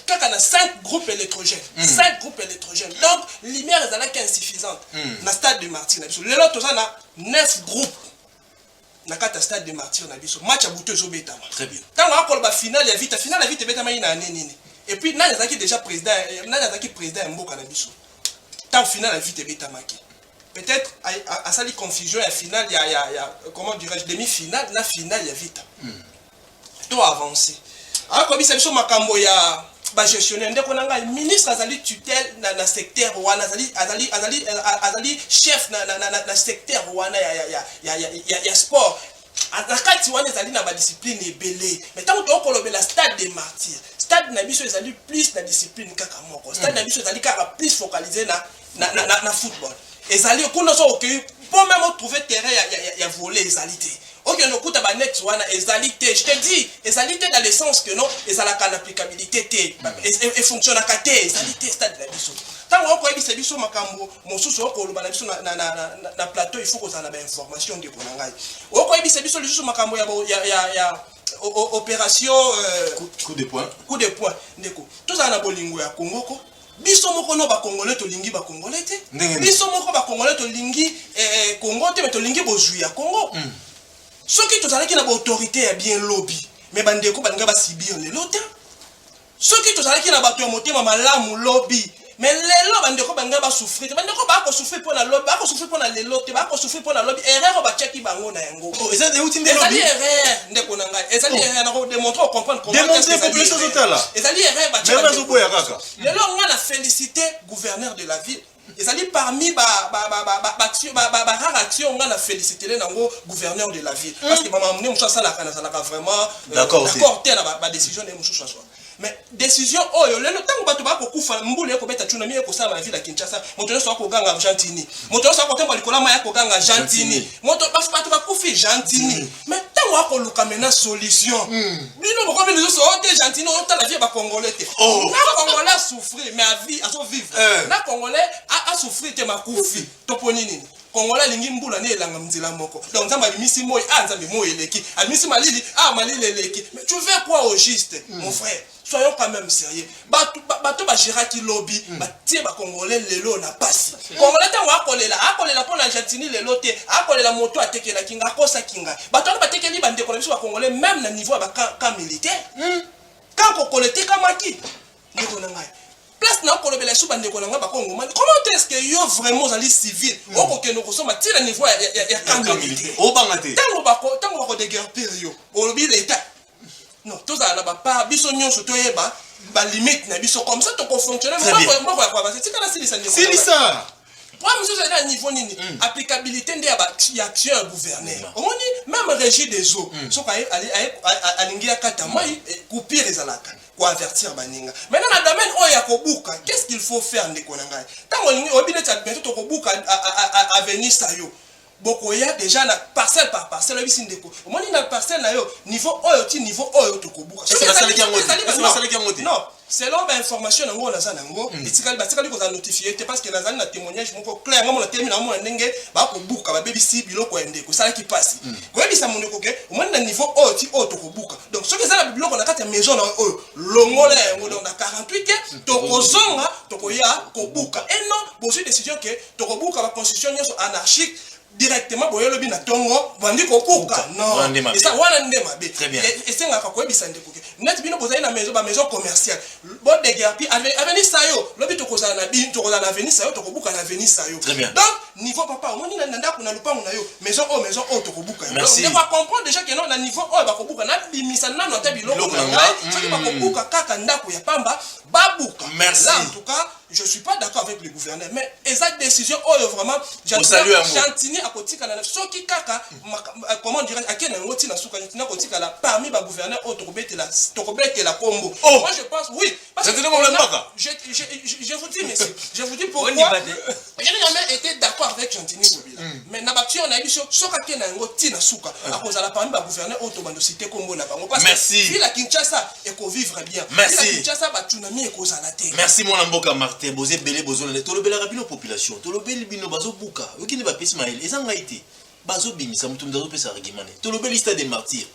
kaka na 5 groupes électrogènes 5 groupes électrogènes donc lumière ezalaki insuffisante na stade de Martyrs na biso lelo toza na 9 groupes na kata stade de Martyrs na biso match ya butu ezobetama très bien tant akolo ba finale ya vite betama ina nini et puis nani azaki déjà président ya mboka na biso tant finale ya vite betamaki peut-être à ça les confusion à finale il y a comment dirais-je demi-finale na finale ya vite tout avancé alors comme ça biso makambo ya ba gestionnaire ndeko nanga ministre azali tutelle na secteur wana azali chef na secteur wana ya sport atakati wana ezali na ba discipline ebele mais tant que okolobela stade des Martyrs stade na biso ezali plus na discipline kaka moko stade na biso ezali kaka plus focalisé na football ezali kuna so okay pour même trouver terrain ya voler ezali te OK no kuta ba next wana ezali te je te dis ezali te dans le sens que non ezalaka na applicabilité te et fonctionne ka te ezali te stade na biso tango ko ebisa biso makambo mosusu okoloba na biso na plateau il faut que ça na ba information de konangai oko ebisa biso lisusu makambo ya opération coup de poing ndeko tozala na bolingo ya Congo ko biso moko no ba congolais to lingi ba congolais te biso moko ba congolais to lingi Congo te mais to lingi bozui ya Congo soki tozalaki na ba autorité ya bien lobby mais bandeko balinga ba sibir le lota soki tozalaki na bato ya motema malamu lobby mais lelo bandeko banga ba souffrir bandeko ba ko souffrir pour la lobby ba ko souffrir pour la lelo te ba ko souffrir pour la lobby erreur ba cheki bango na yango eza de outil de lobby erreur ndeko na ngai ezali erreur na ko démontrer comprendre comment démontrer population totale ezali erreur ba cheki mais boya kaka lelo nga na féliciter gouverneur de la ville ezali parmi ba rare action nga na féliciter nango gouverneur de la ville parce que mama mne musa sala kana sala vraiment d'accord te na ba décision de musa swa mais décision oyo lelo tango bato bakokufa mbula ekobeta tsunami ekosala na ville ya Kinshasa moto nyonso akoganga Argentine moto nyonso akotemba likolo ma yakoganga Argentine moto bato bakufi Argentine mais tango akoluka mena solution bino bokomi lizoso ote Argentine otala vie ba congolais te na congolais souffrir mais à vie à vivre na congolais a souffrir te makufi toponi nini Congolais lingi mbula ne elanga mzila moko donc nzamba abimisi moi nzambe moi eleki abimisi malili malili eleki mais tu fais quoi au juste mon frère soyons quand même sérieux bato ba Giraki lobby batie ba congolais lelo na pasi congolais tango akolela pour l'Argentine lelo te akolela moto atekela kinga akosa kinga bato ba tekeli bande ko biso ba congolais même na niveau ba camp militaire quand ko kolete kamaki ndeko na ngai place na kolobela sou bande ko nga ba Congo comment est-ce que yo vraiment ali civil okokeno ko soma tira niveau ya camp militaire o bangate tango ba de guerre période olobi l'état non tous à la pas biso nyonso toyeba ba limite na biso comme ça to ko fonctionner mais pas c'est quand c'est ça pour monsieur c'est à niveau nini applicabilité de ya action à gouverneur on dit même régie des eaux so ka alingia kata mai couper les alaka pour avertir baninga maintenant na domaine oya kobuka qu'est-ce qu'il faut faire ndeko na ngai tango lingi obile ta bientôt to kobuka à venir sayo boko ya déjà na parcelle par parcelle bisi ndeko omoni na parcelle na yo niveau oyo ti niveau oyo to kobuka c'est ça qui ngote non selon ba information nango na za nango etikali ko za notifier te parce que nazali na témoignage moko clair ngamo na termine na mo ndenge ba ko buka ba bebisi biloko ndeko sala ki passe ko yebisa moneko ke omoni na niveau oyo ti oyo to kobuka donc ce que ça la biloko na kati ya maison na oyo longola yango donc na 48 ke to kozonga to koya kobuka et non bosi décision ke to kobuka ba constitution nyoso anarchique directement boyelo bina tongo bandi kobuka non et ça wana ndema be et senga ka koyebisa ndeko ke net bino bozali na maison commerciale bon de guerre puis avenir sayo lobi to kozala na bin to kozala na avenir sayo to kobuka na avenir sayo donc niveau papa omoni na ndako na lupango na yo maison o to kobuka donc on va comprendre déjà que non na niveau o ba kobuka na bimisa na no ta biloko na ngai soki ba kobuka kaka ndako ya pamba babuka là en tout cas je suis pas d'accord avec le gouverneur mais exact décision oyo vraiment Chantini akotika na soki kaka comment dirais akena ngoti na suka na kotika la parmi ba gouverneur o tokobete la combo moi je pense oui parce que je vous dis monsieur je vous dis pourquoi je n'ai jamais été d'accord avec Chantini Mobila mais na bakti on a biso soka kena ngoti na suka akoza la parmi ba gouverneur o to bando cité combo na bango parce que si la Kinshasa eko vivre bien si la Kinshasa ba tsunami ekoza na te merci mon mboka Martin bozé belé bozolane tolobela rabino population tolobeli bino bazo buka okini ba pesi mail ezanga ité bazo bimisa mutu ndazo pesa argument tolobeli liste des martyrs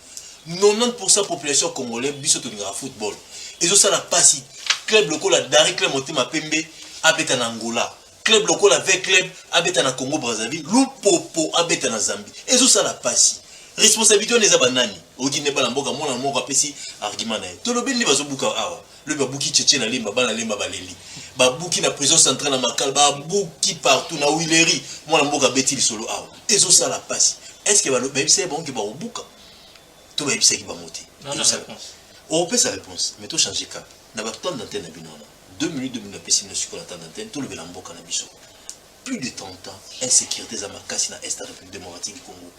90% population congolaise biso to ngara football ezo sala pasi club lokola Dari Club Motema Pembe abeta na Angola club lokola avec club abeta na Congo Brazzaville Lupopo abeta na Zambie ezo sala pasi responsabilité on eza banani okine bala mboka mona moko apesi argument na tolobeli bazo buka awa le babuki tchétché na lemba bana lemba baleli babuki na prison centrale na Makala babuki partout na Wileri mwana mboka beti lisolo awa ezo sala pasi est-ce que ba bebisa bon ki ba obuka to bebisa ki ba moti non ça réponse on peut sa réponse mais to changer cap na ba temps d'antenne na binona 2 minutes na pesi na sikola temps d'antenne to le bela mboka na biso plus de 30 ans insécurité za makasi na est de la République démocratique du Congo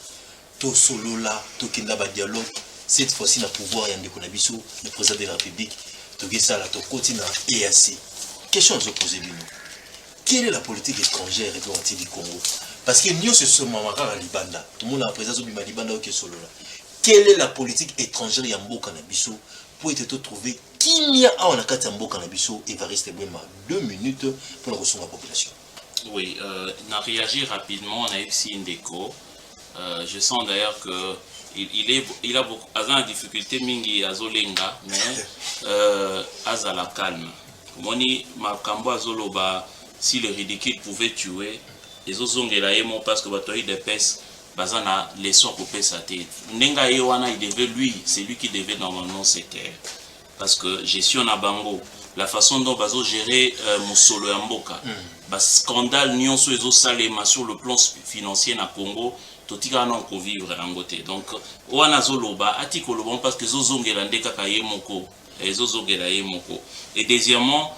to solola to kenda ba dialogue cette fois-ci na pouvoir ya ndeko na biso le président de la République to gesa la to continue EAC question je poser bino quelle est la politique étrangère républicaine du Congo parce que nous ce sont mamara libanda tout le monde a présence au bima libanda ok solola quelle est la politique étrangère ya mboka na biso pour être trouvé kimia a on a kati ya mboka na biso Evariste Bwema 2 minutes pour la ressource de la population. Oui, on a réagi rapidement, on a eu Ndeko. Je sens d'ailleurs que il a beaucoup de difficultés mingi azolenga mais azala calme. Moni makambo azoloba si le ridicule pouvait tuer les ozongela yemo parce que batoyi de pes bazana leçon pour pesa tête. Nenga yewana il devait c'est lui qui devait normalement se taire parce que gestion na bango la façon dont bazo gérer Mosolo ya mboka ba scandale nyonso ezo salema sur le plan financier na Congo totika na ko vivre en côté donc wana zoloba atiko lobon parce que zozongela ndeka kaye moko ezozongela ye moko et deuxièmement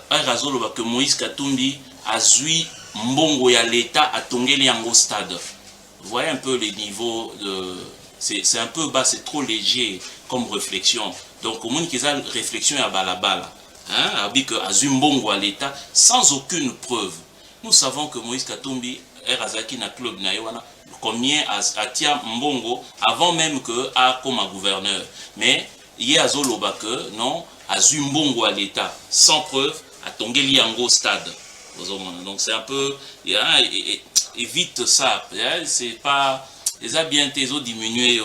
azoloba que Moïse Katumbi azui mbongo ya l'état atongeli yango stade. Vous voyez un peu les niveaux de c'est un peu bas, c'est trop léger comme réflexion. Donc, au monde qui a réflexion à balabala, hein, avec Azumbongo à l'État, sans aucune preuve. Nous savons que Moïse Katumbi est Razaki na club na Yowana, combien à Tia Mbongo avant même que a comme gouverneur. Mais il y a Zoloba que non, Azumbongo à l'État, sans preuve, à Tongeli Yango stade. Donc c'est un peu, évite ça, c'est pas, les a bien tes eaux diminué.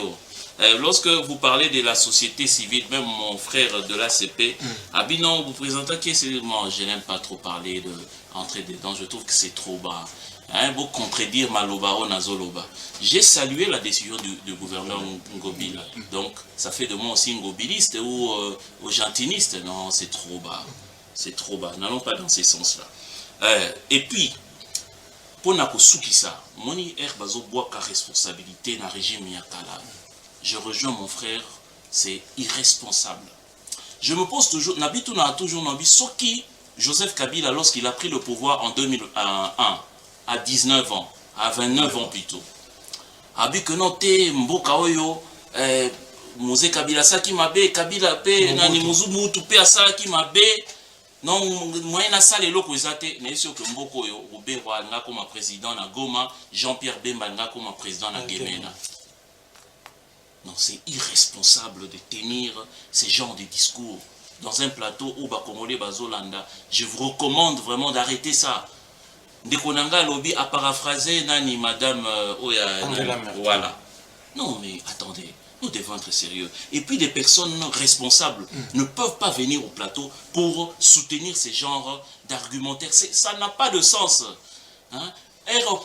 Lorsque vous parlez de la société civile, même mon frère de l'ACP, Abinon, vous présentez qui c'est moi, je n'aime pas trop parler de entrer dedans, je trouve que c'est trop bas. Vous contredire Malobaro Nazoloba. J'ai salué la décision du gouverneur Ngobila. Donc, ça fait de moi aussi ngobiliste ou gentiniste. Non, c'est trop bas. C'est trop bas. N'allons pas dans ces sens-là. Et puis, pour Nakosuki ça, moni bazo bois ka responsabilité dans le régime Yakala. Je rejoins mon frère, c'est irresponsable. Je me pose toujours, Nabitou n'a toujours Nabi, Soki Joseph Kabila, lorsqu'il a pris le pouvoir en 2001, à 19 ans, à 29 ans plutôt. Abi que non te mboka oyo Mose Kabila saki mabe Kabila pe nani muzumu tu pe asaki mabe non moyena sale loko ezate na sûr que mboko oyo Robert nga comme président na Goma, Jean-Pierre Bemba nga comme président na Gemena. Non, c'est irresponsable de tenir ce genre de discours dans un plateau où Bakomole Bazolanda. Je vous recommande vraiment d'arrêter ça. Ndekonanga lobby a paraphrasé nani madame voilà. Non mais attendez, nous devons être sérieux. Et puis des personnes responsables ne peuvent pas venir au plateau pour soutenir ce genre d'argumentaire. Ça n'a pas de sens. Hein?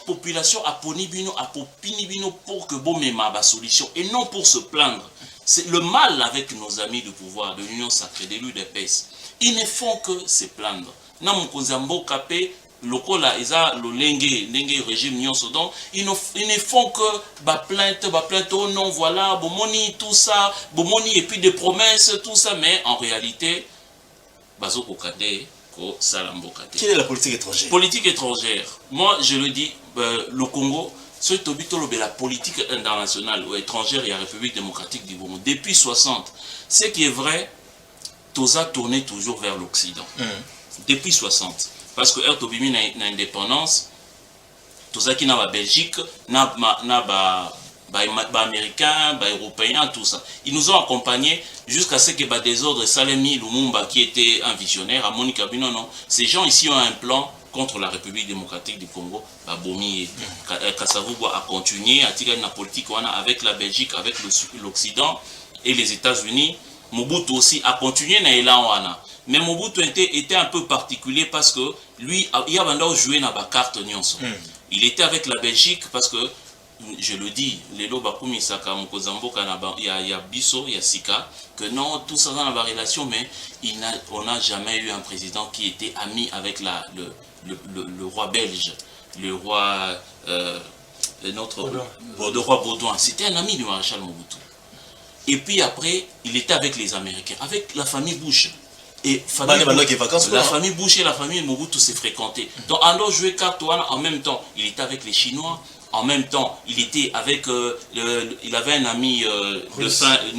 Population a ponibino a popinibino pour que bon mema ba solution et non pour se plaindre. C'est le mal avec nos amis du pouvoir de l'Union sacrée des l'UDPS. Ils ne font que se plaindre. Na mukozambo kapé lokola eza lo lenge régime nyonso donc ils ne font que plainte oh non voilà bomoni tout ça bomoni et puis des promesses tout ça mais en réalité bazo kokade ko salamboka. Quelle est la politique étrangère? Politique étrangère. Moi je le dis le Congo c'est la politique internationale ou étrangère et la République démocratique du Congo depuis 60. Ce qui est vrai, Toza tournait toujours vers l'Occident. Depuis 60. Parce que Ertobimi na indépendance, tout ça qui n'a pas Belgique, n'a pas américain, pas européen, tout ça. Ils nous ont accompagnés jusqu'à ce que bah, désordre Salemi Lumumba, qui était un visionnaire, à Monica Bino, non. Ces gens ici ont un plan contre la République démocratique du Congo. Bah, Bomi et Kassavou a continué à tirer une politique avec la Belgique, avec l'Occident et les États-Unis. Mobutu aussi a continué na Elawana. Mais Mobutu était un peu particulier parce que lui, il a joué dans la carte nyonso. Il était avec la Belgique parce que, je le dis, Lelo Bakumi Saka Mukozambo Kanaba, il y a Bisso, il y a Sika, que non, tout ça dans la relation, mais on n'a jamais eu un président qui était ami avec le roi belge, le roi, le roi Baudouin. C'était un ami du maréchal Mobutu. Et puis après, il était avec les Américains, avec la famille Bush. Et la famille Bush et la famille Mobutu s'est fréquentée. Donc, alors jouer carte en même temps, il était avec les Chinois. En même temps, il était avec, il avait un ami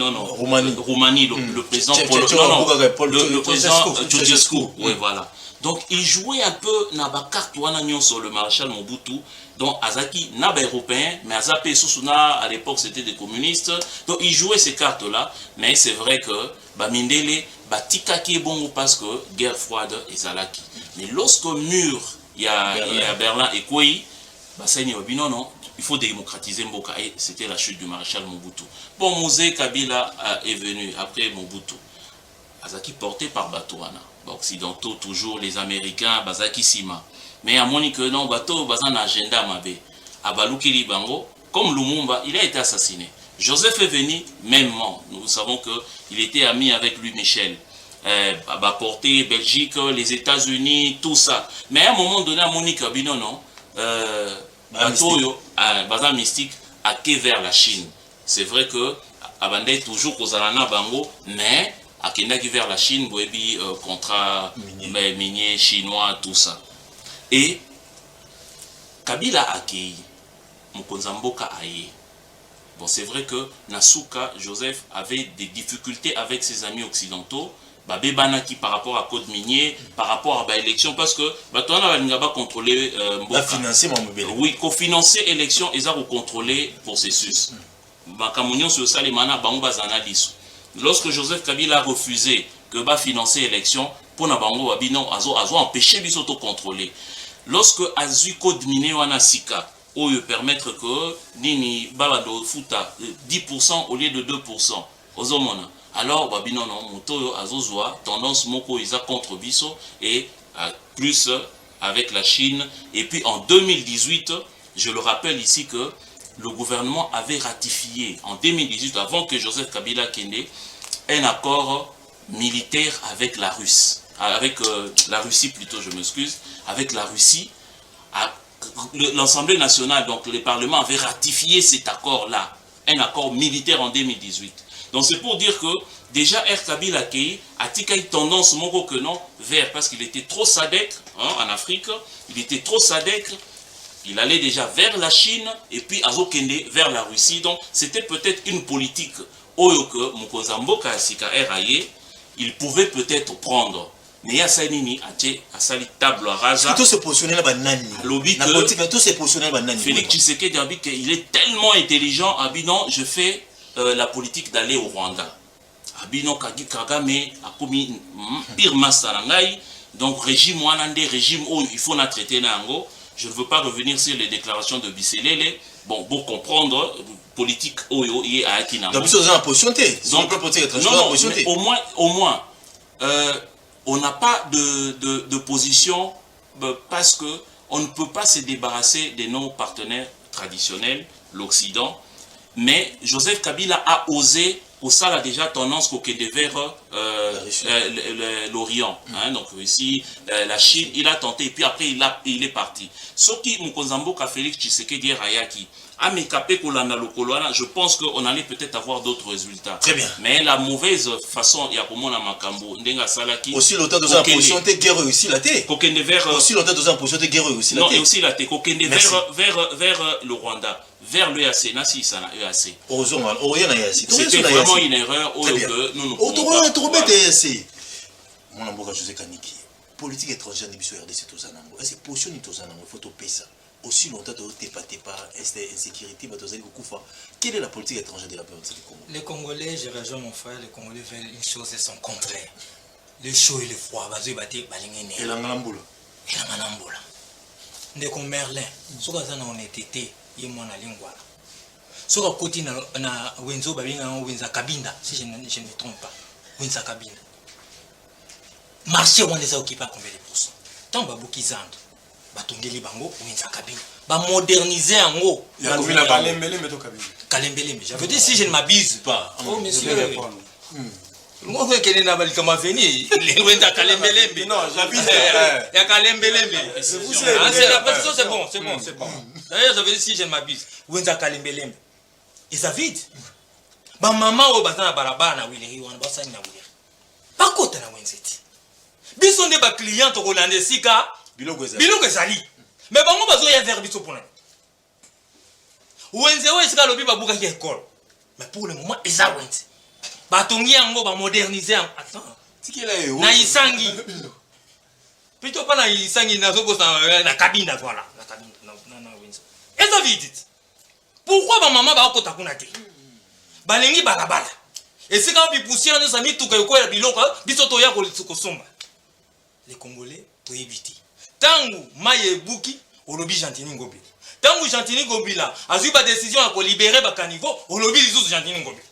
Roumanie, le président le président Ceausescu. Oui, voilà. Donc, il jouait un peu dans la carte sur le maréchal Mobutu. Donc, Azaki n'a pas européen, mais Azapé Susuna, à l'époque, c'était des communistes. Donc, il jouait ces cartes-là. Mais c'est vrai que Mindele, Tika qui est bon parce que guerre froide et Zalaki. Mais lorsque mur, il y a Berlin et Kouyi, non, il faut démocratiser Mboka. Et c'était la chute du maréchal Mobutu. Bon, Mosé Kabila est venu après Mobutu. Azaki porté par Batouana. Occidentaux, toujours les Américains, Bazaki Sima. Mais à Monique, non, bateau, bazan agenda mabe. À Baloukili Bango, comme Lumumba, il a été assassiné. Joseph est venu, mêmement. Nous savons qu'il était ami avec Louis Michel. Porté Belgique, les États-Unis, tout ça. Mais à un moment donné, à Monique Abino, non, bazan mystique, a quai vers la Chine. C'est vrai que Abandé toujours Kozalana Bango, mais à Kendaki vers la Chine, Boebi, contrat minier chinois, tout ça. Et Kabila a accueilli, Mukonzamboka a Bon, c'est vrai que Nasuka, Joseph, avait des difficultés avec ses amis occidentaux, Banaki par rapport à code minier, par rapport à l'élection, parce que on a contrôler Mboka. Financer oui, cofinancer l'élection, ils ont contrôlé le processus. Lorsque Joseph Kabila a refusé que financer l'élection, pour Nabango Babino, a empêché de contrôler. Lorsque Azu code minier wana sika, ou permettre que nini babado futa 10% au lieu de 2%, ozomona. Alors babino non moto azozwa tendance moko isa contre biso et plus avec la Chine. Et puis en 2018, je le rappelle ici que le gouvernement avait ratifié en 2018, avant que Joseph Kabila kende, un accord militaire avec la Russie, avec la Russie plutôt, je m'excuse, avec la Russie. L'Assemblée nationale, donc le Parlement avait ratifié cet accord-là, un accord militaire en 2018. Donc c'est pour dire que déjà R. Kabila Kei a une tendance moko que non vers, parce qu'il était trop sadek en Afrique, il était trop sadek, il allait déjà vers la Chine et puis azokende vers la Russie. Donc c'était peut-être une politique oyoke Mukozamboka Asika Eraye, il pouvait peut-être prendre. Mais il y a ça nini à sali table rasa. Tout se positionner là banani. Lobby la politique tout se positionner banani. Félix Tshisekedi dit qu'il est tellement intelligent. Abinon, je fais la politique d'aller au Rwanda. Abinon Kagame a commis pire masarangai. Donc régime wanande régime où il faut la traiter nango. Je ne veux pas revenir sur les déclarations de Bisselele. Bon, pour comprendre politique oyo y a Akina. Donc ils sont en position Donc non, mais au moins on n'a pas de position parce qu'on ne peut pas se débarrasser de nos partenaires traditionnels, l'Occident. Mais Joseph Kabila a osé, au ça a déjà tendance qu'au vers l'Orient. Donc ici, la Chine, il a tenté et puis après il est parti. Ce qui Mukozamboka Félix Tshisekedi Rayaki. Je pense qu'on allait peut-être avoir d'autres résultats. Très bien. Mais la mauvaise façon, il y a pour moi Makambo, Ndenga Salaki. Aussi longtemps dans une position de guerre réussie la tête. Aussi longtemps dans une position de guerre réussie la tête. Non, et aussi la tête. Vers le Rwanda, vers l'EAC, Nasi Sana EAC. C'était vraiment une erreur. Nous José Kaniki. Politique étrangère de RDC Tozanango. Est-ce que position de Tozanango, il faut te payer ça. Aussi longtemps que tu n'es pas insécurité, quelle est la politique étrangère de la politique du Congo? Les Congolais, je rejoins mon frère, les Congolais veulent une chose et son contraire. Le chaud et le froid, et l'angalamboula. Et l'angalamboula. Ndeko Merlin, ce qu'on a en été, il y a mon lingua. Ce qu'on a côté na Wenzo Babinga Wenza Kabinda, si je ne me trompe pas. Wenza Kabinda. Marché, on les a occupés à combien de pourcents? Tant Babouki Zando. Batongeli bango Wenza Kabinda. Ba moderniser en haut. Kalembele, j'avais dit si je ne m'abuse pas. Oh monsieur. Moi je connais Nabali comme venu, les Wenza Kalembele. Non, j'abuse. Il y a Kalembele. C'est la position, c'est bon. D'ailleurs, j'avais dit si je ne m'abuse, Wenza Kalembele. Et ça vide. Ba maman au bazana barabara na wili wana basani na wili. Pas kota na Wenzeti. Biso ne ba client to Hollandais sika biloko ezali. Mais bango bazo ya vers biso pona. Wenze o esika lobi babuka ki école. Mais pour le moment eza wenze. Batongi yango ba moderniser. Attends. Tikela yo. Na isangi. Plutôt pas na isangi na zoko na cabine voilà, la cabine na wenze. Eza vide. Pourquoi ba maman ba kota kuna te? Balengi balabala. Esika bi poussière no sami tuka yoko ya biloko biso to ya ko somba. Les Congolais to éviter. Tangu maye buki olobi Gentini Ngobila. Tangu Gentini Ngobila azui ba décision à ko libérer ba caniveau olobi les autres Gentini Ngobila.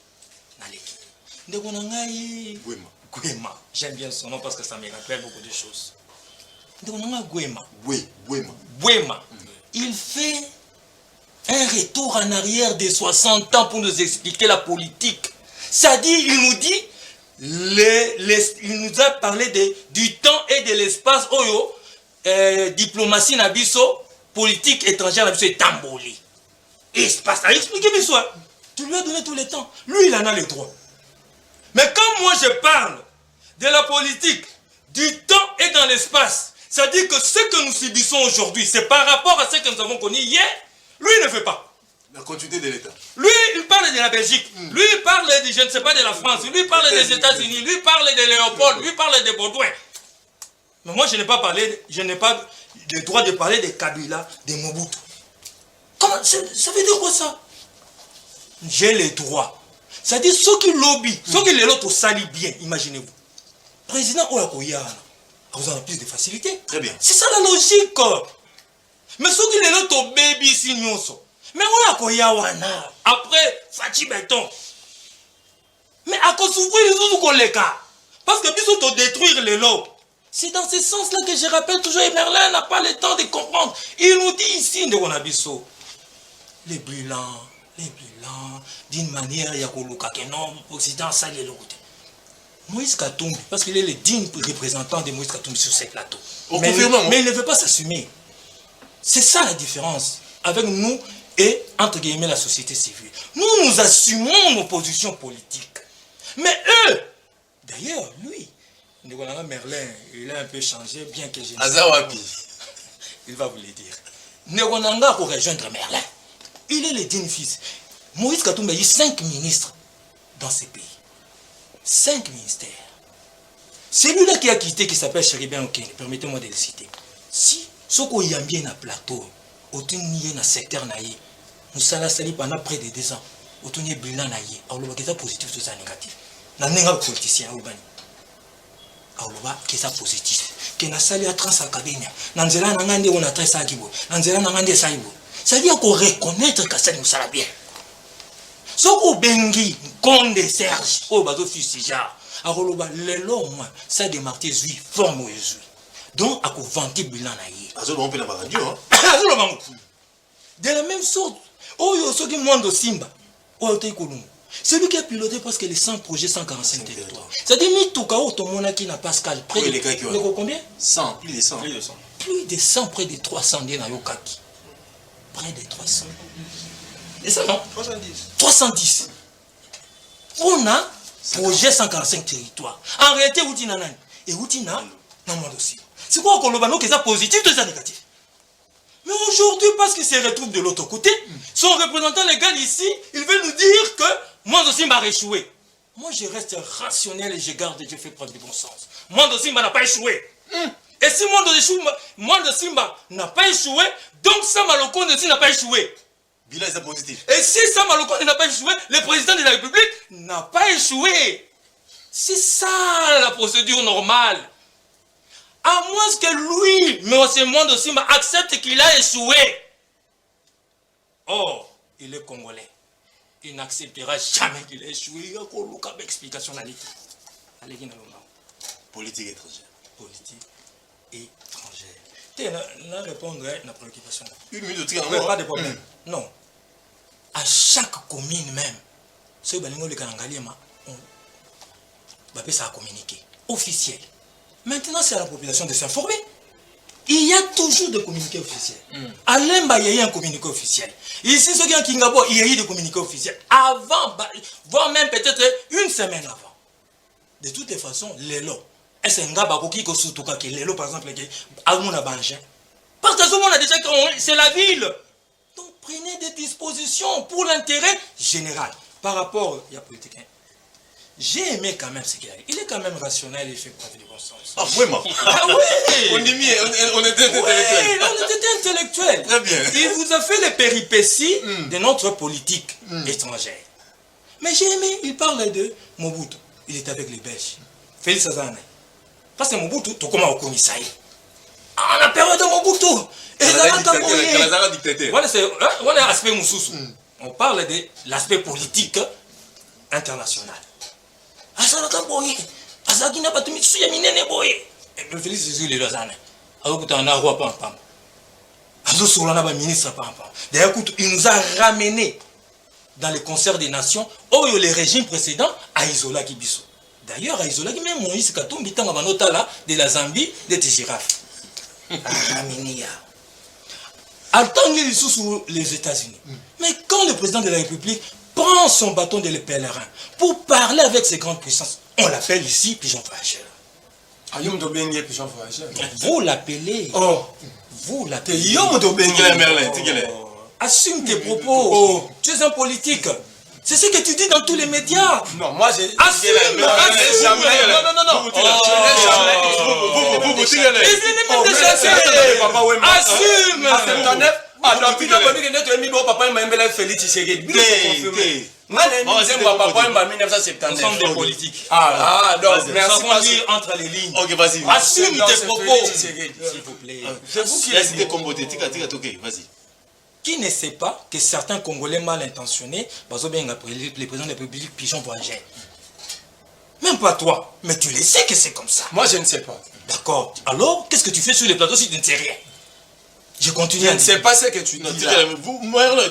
Na l'équipe. Ndeko na ngai Gwema. J'aime bien son nom parce que ça me rappelle beaucoup de choses. Ndeko na ngai Gwema. Il fait un retour en arrière de 60 ans pour nous expliquer la politique. C'est-à-dire, il nous dit, il nous a parlé du temps et de l'espace, diplomatie nabiso, politique étrangère nabiso et tamboli. Espace, à expliquer biso. Tu lui as donné tout le temps. Lui, il en a le droit. Mais quand moi je parle de la politique, du temps et dans l'espace, c'est-à-dire que ce que nous subissons aujourd'hui, c'est par rapport à ce que nous avons connu hier, lui il ne fait pas. La continuité de l'État. Lui, il parle de la Belgique. Lui, il parle de, je ne sais pas, de la France. Lui, il parle des États-Unis. Lui, il parle de Léopold. Lui, il parle de Baudouin. Mais moi, je n'ai pas parlé, je n'ai pas le droit de parler de Kabila, de Mobutu. Comment, ça veut dire quoi ça? J'ai les droits. C'est-à-dire ceux qui lobby, ceux qui les autres salissent bien, imaginez-vous. Président Oyakoya, vous avez plus de facilité. Très bien. C'est ça la logique. Mais ceux qui les autres baby signons. Mais Oyakoya wana. Après, Fachi Béton. Mais à cause de vous, les cas. Parce que puis surtout détruire les lots. C'est dans ce sens-là que je rappelle toujours, et Merlin n'a pas le temps de comprendre. Il nous dit ici, de Gonabiso, les brûlants, d'une manière, il y a que non, l'Occident, ça y est le côté. Moïse Katumbi, parce qu'il est le digne représentant de Moïse Katumbi sur ces plateaux. Mais il ne veut pas s'assumer. C'est ça la différence avec nous et, entre guillemets, la société civile. Nous assumons nos positions politiques. Mais eux, d'ailleurs, lui, Merlin, il a un peu changé, bien que je ne sais pas. Il va vous le dire. Negonanga pour rejoindre Merlin. Il est le digne fils. Moïse Katumbi a eu 5 ministres dans ce pays. 5 ministères. Celui-là qui a quitté, qui s'appelle Chéribin Okene, permettez-moi de le citer. Si, ce qu'on y a bien un plateau, autour de un secteur, nous allons salir pendant près de 2 ans. Autour de bilan, alors le bagage positif, tout ça négatif. Nous avons un politicien urbain. Alors que ça positif. Que na sali a transacadémia. Nanzela nangande on a très ça kibo. Nanzela nangande ça ibo. Ça veut dire qu'on reconnaître que ça nous sera bien. Ce qu'on bengi, Conde Serge, au bateau fusillard. Alors le long, ça démarqué zui, forme ou zui. Donc, à quoi vanter bilan naïe. On peut la radio, hein. De la même sorte, oh yo so qui mondo Simba, oh te kolum. Celui qui a piloté presque les 100 projets, 145 territoires. C'est-à-dire, Mitouka, tout le monde qui n'a Pascal, près de combien? 100, plus de 100. Plus de 100, près de 300 dans Yokaki. Près de 300. Et ça, non? 310. On a projet 145 territoires. En réalité, Outina Nan. Et Outina, non, moi aussi. C'est quoi qu'on le que ça positif, tout ça négatif? Mais aujourd'hui, parce qu'il se retrouve de l'autre côté, son représentant légal ici, il veut nous dire que moi aussi m'a échoué. Moi, je reste rationnel et je garde et je fais preuve de bon sens. Moi aussi, n'a pas échoué. Et si moi aussi n'a pas échoué, donc Sama Lokonde aussi n'a pas échoué. Bilan est positif. Et si Sama Lokonde n'a pas échoué, le président de la République n'a pas échoué. C'est ça la procédure normale. À moins que lui, mais aussi moi aussi, accepte qu'il a échoué. Or, il est congolais. Il n'acceptera jamais qu'il ait échoué. Il y a une explication dans l'équipe. Politique étrangère. Politique étrangère. Tu vas répondre à la préoccupation. Une minute, pas de problème. Non. À chaque commune même, ce que les Kanangali on ça a communiqué. Officiel. Maintenant, c'est à la population de s'informer. Il y a toujours des communiqués officiels. À Lemba, il y a eu un communiqué officiel. Ici, ceux qui ont Kingabo, il y a eu des communiqués officiels. Avant, voire même peut-être une semaine avant. De toutes les façons, les lots. Est-ce un gars qui est surtout les lots, par exemple, à mon abangé. Parce que tout le monde a déjà c'est la ville. Donc, prenez des dispositions pour l'intérêt général. Par rapport, il y a politique. J'ai aimé quand même ce qu'il a dit. Il est quand même rationnel et fait preuve de bon sens. Ah, vraiment? Ah oui! On était intellectuel. On était intellectuel. Très bien. Il vous a fait les péripéties de notre politique étrangère. Mais j'ai aimé, il parle de Mobutu. Il est avec les Belges. Félix Azane. Parce que Mobutu, tout comme au commissaire. En la période de Mobutu. Et Kalazara dictateur. Voilà l'aspect Moussous. On parle de l'aspect politique international. Asaraka boye, asaki na batumi suya minene boye. Et Félix Jésus le Lausanne. Alors que tu en as roi pam pam. Azo sur la ministre pam pam. D'ailleurs, il nous a ramené dans les concerts des nations où le régime précédent a isolé Kibiso. D'ailleurs, a isolé même Moïse Katumbi tanga banota là de la Zambie de Tchiraf. Ramenia. Attendez sous les États-Unis. Mais quand le président de la République prend son bâton de pèlerin pour parler avec ces grandes puissances, on l'appelle ici pigeon voyageur. Vous l'appelez. Oh. Vous l'appelez. Merlin, assume tes propos. Tu es un politique. C'est ce que tu dis dans tous les médias. Non, moi j'ai... Assume. Non. Nous sommes des politiques. Donc, merci. Nous dire entre les lignes. Ok, vas-y. Assume tes propos. S'il vous plaît. C'est vous qui laissez des combos. Ok, vas-y. Qui ne sait pas que certains Congolais mal intentionnés, les présidents de la République pigeon voyageurs. Même pas toi, mais tu le sais que c'est comme ça. Moi, je ne sais pas. D'accord. Alors, qu'est-ce que tu fais sur les plateaux si tu ne sais rien? Je continue Je à ne sais pas ce que tu dis là.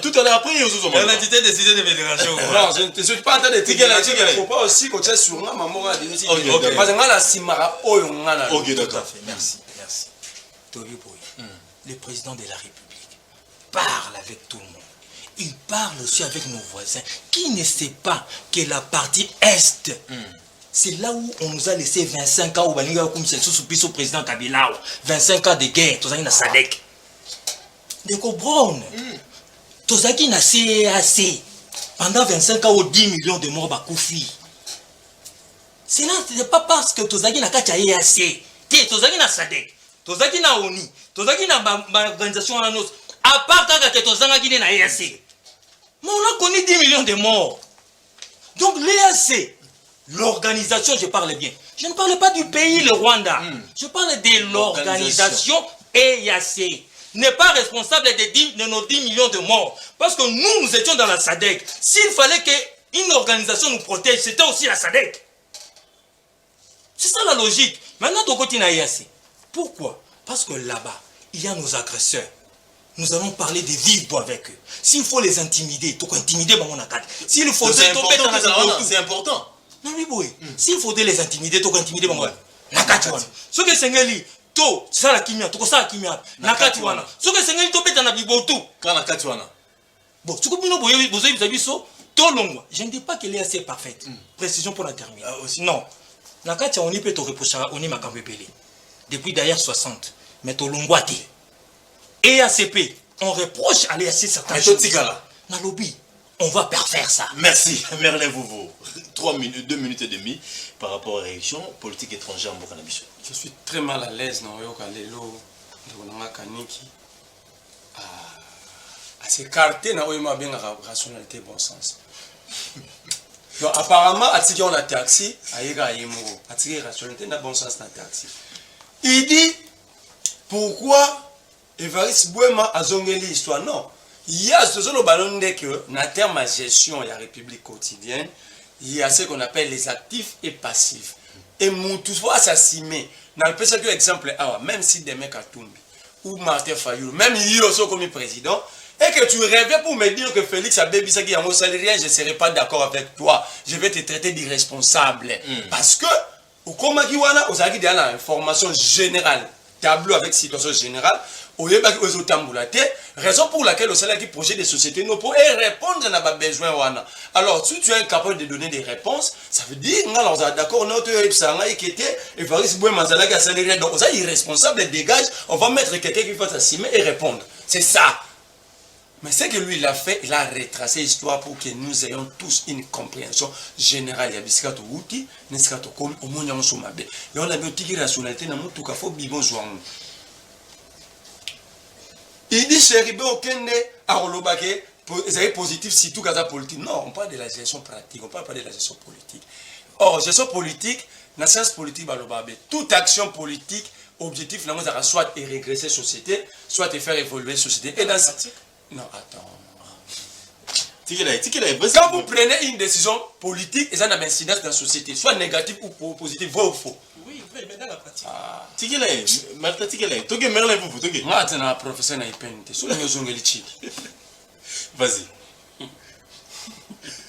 Tout à l'heure après, il y a aussi On a décidé de me déranger. Non, je ne suis pas en train de te dire. Il ne faut pas aussi que tu es sur moi, maman. Parce que ok, Tout d'accord. à fait, merci. Tobi Boy, le président de la République parle avec tout le monde. Il parle aussi avec nos voisins. Qui ne sait pas que la partie Est, c'est là où on nous a laissé 25 ans, comme c'est sous président Kabila, 25 ans de guerre, tout ça, il a Sadek. De Brown, tout ça, il a CAC. Pendant 25 ans, 10 millions de morts, Bakoufi. Ce n'est pas parce que tout ça, il a CAC. Tout ça, il a Sadek. Tout ça, il a ONI. Tout ça, il a organisation à nous. À part que Tozanga qui est dans l'EAC. Mais on a connu 10 millions de morts. Donc l'EAC, l'organisation, je parle bien. Je ne parle pas du pays, le Rwanda. Je parle de l'organisation EAC. N'est pas responsable de nos 10 millions de morts. Parce que nous étions dans la SADC. S'il fallait qu'une organisation nous protège, c'était aussi la SADC. C'est ça la logique. Maintenant, tu continues à EAC. Pourquoi? Parce que là-bas, il y a nos agresseurs. Nous allons parler de vivre avec eux. S'il faut les intimider, tu peux intimider mon akad. S'il faut c'est important. Non, oui, oui. S'il faut les intimider, tu peux intimider mon nakati wana. Ce que c'est ngeli, to ça la kimia, to ça la kimia. Nakati wana. Ce que c'est ngeli to peta na bibotu. Quand nakati wana. Bon, ce que bino boye bozo biso to longwa. Je ne dis pas qu'elle est assez parfaite. Précision pour la terminer. Non. Nakati on y peut te reprocher on y makambe pelé. Depuis d'ailleurs 60. Mais to longwa te. Et ACP, on reproche à l'EAC certaines choses. Dans le lobby, on va parfaire ça. Merci, Merlin Vouvo. 2 minutes et demie par rapport aux réactions politiques étrangères en Bokanabiso. Je suis très mal à l'aise dans le à s'écarter dans la rationalité bon sens. Donc apparemment, on a taxi, à la rationalité dans bon sens dans taxi. Il dit pourquoi Evariste Bouema a zongeli histoire. Non. Il y a ce ballon que, dans terme de gestion de la République quotidienne, il y a ce qu'on appelle les actifs et passifs. Et tout soit assassiné. Dans le petit exemple, même si des mecs à Toumbi, ou Martin Fayou, même il y a comme président, et que tu rêvais pour me dire que Félix Abébi Saki en salarié, je ne serai pas d'accord avec toi. Je vais te traiter d'irresponsable. Parce que, au Komakiwana, aux Agui, il y a l'information générale. Tableau avec situation générale, raison pour laquelle au salaire qui projet des sociétés nous pour répondre à nos besoins. Alors, si tu es incapable de donner des réponses, ça veut dire que d'accord, notre donc ça irresponsable, dégage, on va mettre quelqu'un qui va s'assumer et répondre. C'est ça. Mais ce que lui il a fait, il a retracé l'histoire pour que nous ayons tous une compréhension générale. Il y a des outils, des comme au monde en somme. Et on a une rationalité dans tout cas, faut vivre joie. Il dit Chéribé Okende à Rolobake, c'est positif si tout cas politique. Non, on parle de la gestion pratique, on parle pas de la gestion politique. Or, gestion politique, dans la science politique, toute action politique, objectif, soit de régresser la société, soit de faire évoluer la société. Et dans non, attends. Quand vous prenez une décision politique, et ça a une incidence dans la société, soit négative ou positive, vrai ou faux. Oui, vrai, mais dans la pratique. Martha Tikelaï, tu es Merlin Vouvo. Moi, je suis un professeur dans l'IPN. Vas-y.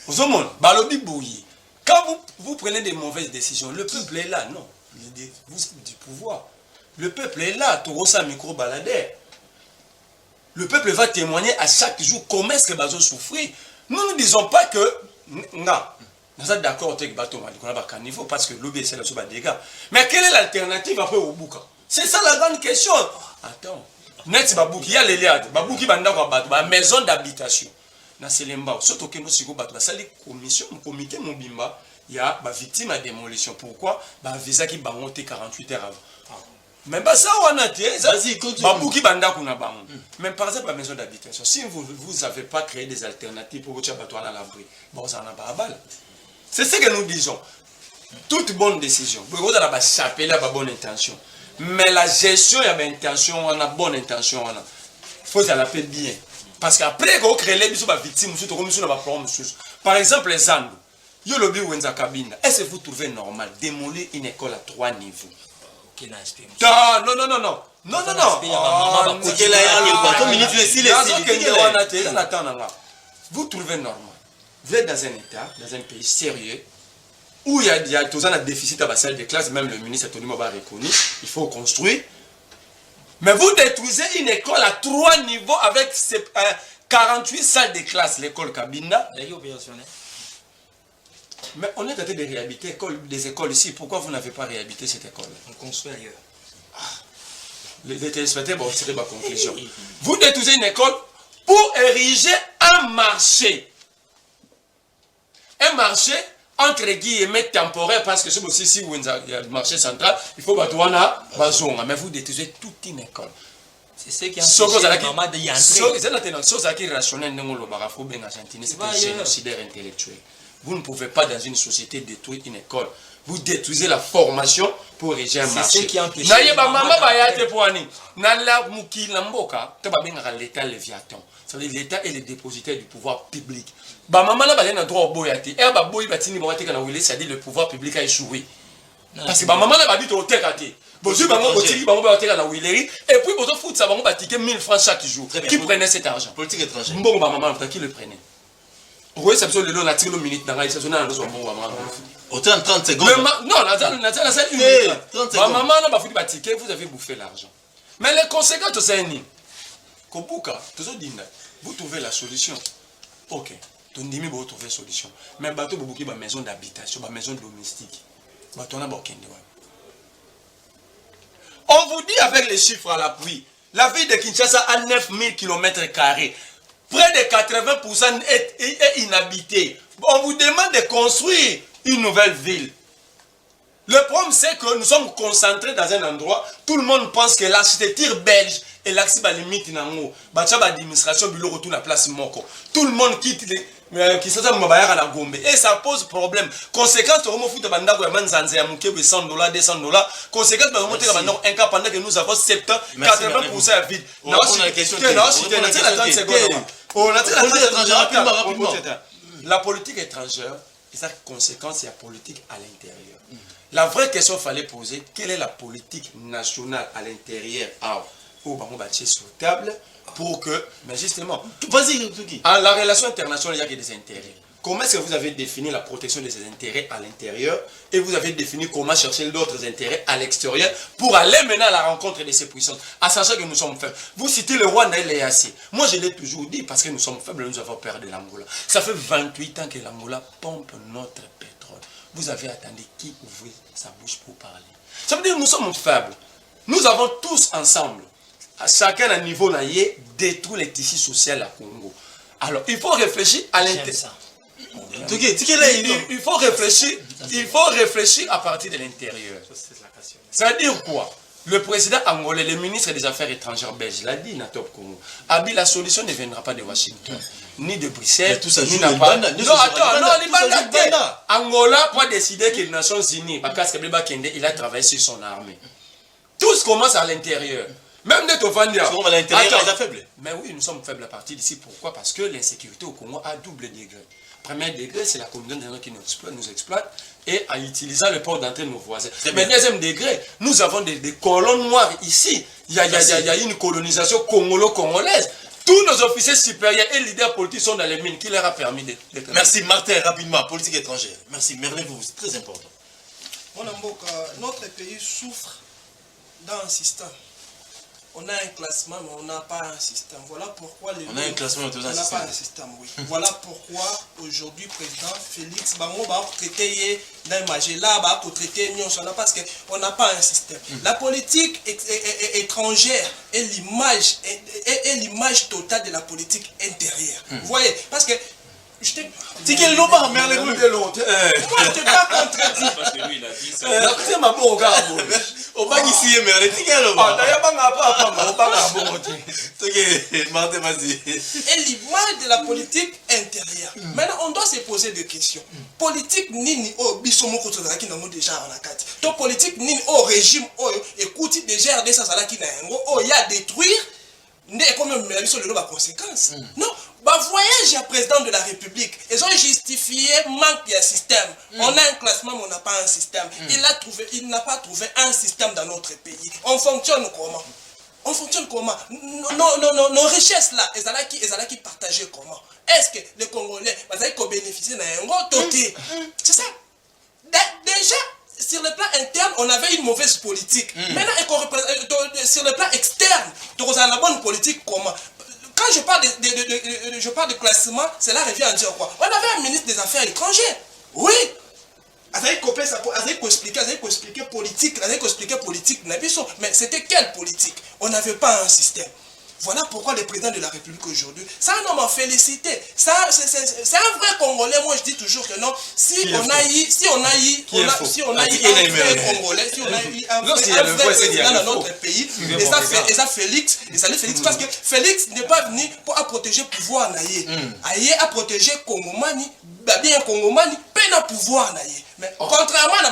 Vous avez Balobi Bouyi. Quand vous prenez des mauvaises décisions, le peuple est là, non. Vous du pouvoir. Le peuple est là, tu as un micro-baladeur. Le peuple va témoigner à chaque jour comment est-ce que Bazo souffrir. Nous ne disons pas que... Non. Nous sommes d'accord avec Bato Niveau parce que l'OBC est des dégâts. Mais quelle est l'alternative après au Bouka? C'est ça la grande question. Attends. net babuki ya leliade babuki bandako ya bato ba maison d'habitation na Selemba surtout que nous siko bato basali commission comité mobimba ya ba victime à démolition pourquoi ba visa ki bango te 48 heures avant même pas ça on a dit babuki bandako na bango même par exemple la maison d'habitation si vous avez pas créé des alternatives pour que bato à l'abri bon ça n'a pas balle c'est ce que nous disons toute bonne décision vous avez pas chapeler la bonne intention mais la gestion il y a une intention on a bonne intention on a faut ça la fait bien parce qu'après qu'on crée les bisous victimes surtout comme sur la problème par exemple les Andes yo lobby wenza kabinda est-ce que vous trouvez normal démolir une école à 3 niveaux non vous trouvez normal vous êtes dans un état dans un pays sérieux où il y a tout un déficit à la salle de classe, même le ministre Tony Moba a reconnu, il faut construire. Mais vous détruisez une école à 3 niveaux avec 48 salles de classe, l'école Kabinda. Mais on est en train de réhabiliter des écoles ici. Pourquoi vous n'avez pas réhabilité cette école? On construit ailleurs. Les téléspectateurs vont tirer ma conclusion. Vous détruisez une école pour ériger un marché. Un marché entre guillemets temporaire parce que c'est aussi si vous avez le marché central, il faut batouana bazonga mais vous détruisez toute une école. C'est ce qui empêche maman d'y entrer. C'est qui rationnel n'engolo barafo ben argentine c'est un génocidaire intellectuel. Vous ne pouvez pas dans une société détruire une école. Vous détruisez la formation pour ériger un marché. C'est ce qui empêche. Naïba maman bayate poani. Nala muki lamboka, te ba benga l'état léviathan. C'est-à-dire l'État est le dépositaire du pouvoir public. Bah maman là ba droit au boyati. Et ba boy batini ba teka na wile, c'est-à-dire le pouvoir public a échoué. Parce que bah maman là ba dit au tekati. Bozu bango botiki bango ba teka na wileri et puis bozo foot ça bango ba ticket 1000 francs chaque jour. Qui prenait cet argent? Politique étrangère. Bon bah maman qui le prenait? Oui, c'est absolument le tiré minute dans la saison dans le bon maman. Autant 30 secondes. Non, la salle une minute. Ma maman n'a pas fait de ticket, vous avez bouffé l'argent. Mais les conséquences c'est une. Kobuka, vous trouvez la solution. OK. Tondimi vous trouvez la solution. Mais bateau bobuki ba maison d'habitation, ba maison domestique. Bateau na bokende. On vous dit avec les chiffres à l'appui, la ville de Kinshasa a 9000 km². Près de 80% est inhabité. On vous demande de construire une nouvelle ville. Le problème, c'est que nous sommes concentrés dans un endroit, tout le monde pense que l'architecture belge est l'axe à limite nango. Bacha l'administration bureau retourne la place moko. Tout le monde quitte qui s'est à la Gombe. Et ça pose problème. Conséquence, on va foutre bandako ya manzanze ya muke $100, $200. Conséquence, on va monter bandako un cas pendant que nous avons 70, 80% à vide. On a une question. La politique étrangère, et sa conséquence, c'est la politique à l'intérieur. La vraie question qu'il fallait poser, quelle est la politique nationale à l'intérieur pour sur table pour que, mais justement, vas-y, la relation internationale, il y a que des intérêts. Comment est-ce que vous avez défini la protection de ces intérêts à l'intérieur et vous avez défini comment chercher d'autres intérêts à l'extérieur pour aller maintenant à la rencontre de ces puissances, à sachant que nous sommes faibles. Vous citez le Rwanda et l'EAC. Moi, je l'ai toujours dit parce que nous sommes faibles, nous avons peur de l'Angola. Ça fait 28 ans que l'Angola pompe notre pétrole. Vous avez attendu qui ouvre sa bouche pour parler. Ça veut dire que nous sommes faibles. Nous avons tous ensemble, à chacun à niveau naïe, détruit les tissus sociaux à Congo. Alors, il faut réfléchir à l'intérieur. Il faut réfléchir à partir de l'intérieur. C'est-à-dire quoi? Le président angolais, le ministre des Affaires étrangères belge, l'a dit dans Top Congo. Abi, la solution ne viendra pas de Washington, ni de Bruxelles, ni de Libanda. Non, attends, non, Libanda. Angola peut décider que les Nations Unies, parce que il a travaillé sur son armée. Tout commence à l'intérieur. Même de Tovandia. À l'intérieur, il est faible. Mais oui, nous sommes faibles à partir d'ici. Pourquoi? Parce que l'insécurité au Congo a double degré. Premier degré, c'est la communauté des gens qui nous exploite et en utilisant le port d'entrée de nos voisins. Mais deuxième degré, nous avons des colonnes noires ici. Il y a une colonisation congolo-congolaise. Tous nos officiers supérieurs et leaders politiques sont dans les mines qui leur a permis de... Merci Martin, rapidement, politique étrangère. Merci, Merlez-vous, c'est très important. Notre pays souffre d'un système. on a un classement, mais on n'a pas un système. Voilà pourquoi On a un classement, mais on n'a pas un système, oui. Voilà pourquoi aujourd'hui, président Félix Bango va traiter dans Magela, va traiter Nyonsona, parce qu'on n'a pas un système. La politique étrangère est l'image totale de la politique intérieure. Vous voyez, parce que je t'ai... C'est quel loba, merde, les moi, je t'ai pas contredit. Parce que lui, il a dit ça. C'est ma bonne gars. Au bas ici, merde, c'est quel loba. D'ailleurs, pas Martin, vas-y. Et l'image de la politique intérieure. Maintenant, on doit se poser des questions. Politique nini au bisomoko tozalaki nango déjà en akati. To politique nini au régime oyo écoute déjà RDC salaki na yango o ya détruire ne comme la biso le conséquences. Non, bah voyage à président de la République, ils ont justifié manque de système. On a un classement mais on n'a pas un système. Il n'a pas trouvé un système dans notre pays. On fonctionne comment? On fonctionne comment? Nos richesses là, elles qui partagées comment? Est-ce que les Congolais vont bénéficier d'un gros toté? C'est ça. Déjà, sur le plan interne, on avait une mauvaise politique. Maintenant, sur le plan externe, on a la bonne politique comment? Quand je parle de classement, cela revient à dire quoi? On avait un ministre des Affaires étrangères. Oui. Expliquer politique, mais c'était quelle politique? On n'avait pas un système. Voilà pourquoi le président de la République aujourd'hui, c'est un homme à féliciter. C'est un vrai Congolais. Moi, je dis toujours que non. Si on a eu un vrai Congolais, si on a eu un vrai président dans notre pays, et ça Félix, parce que Félix n'est pas venu pour protéger le pouvoir naïe. Aïe a protégé Congomani, bien Congomani, peine à pouvoir naïe. Mais contrairement à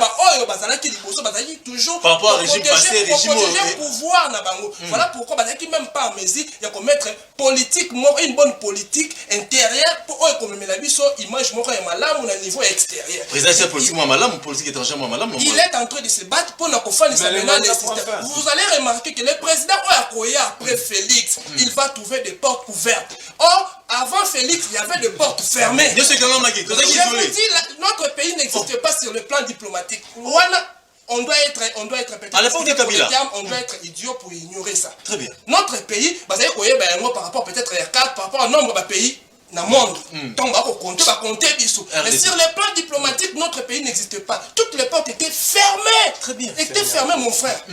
toujours par rapport au régime passé, protéger pouvoir na bango. Voilà pourquoi bazaki même pas en mesure de commettre politique, une bonne politique intérieure pour la biso image moko ya malamu na niveau extérieur. Président politique moi malamu, politique étrangère moi malamu. Il est en train de se battre pour na kofani sa maintenant les systèmes. Vous allez remarquer que le président Oyakoya après Félix, il va trouver des portes ouvertes. Or avant Félix, il y avait des portes fermées. Notre pays n'existe pas sur le plan diplomatique. On doit être à l'époque de Kabila, on doit être idiot pour ignorer ça. Très bien. Notre pays, par rapport peut-être à par rapport au nombre de pays dans le monde, donc on va compter bisous. Mais sur le plan diplomatique, notre pays n'existe pas. Toutes les portes étaient fermées. Très bien. Étaient fermées, mon frère.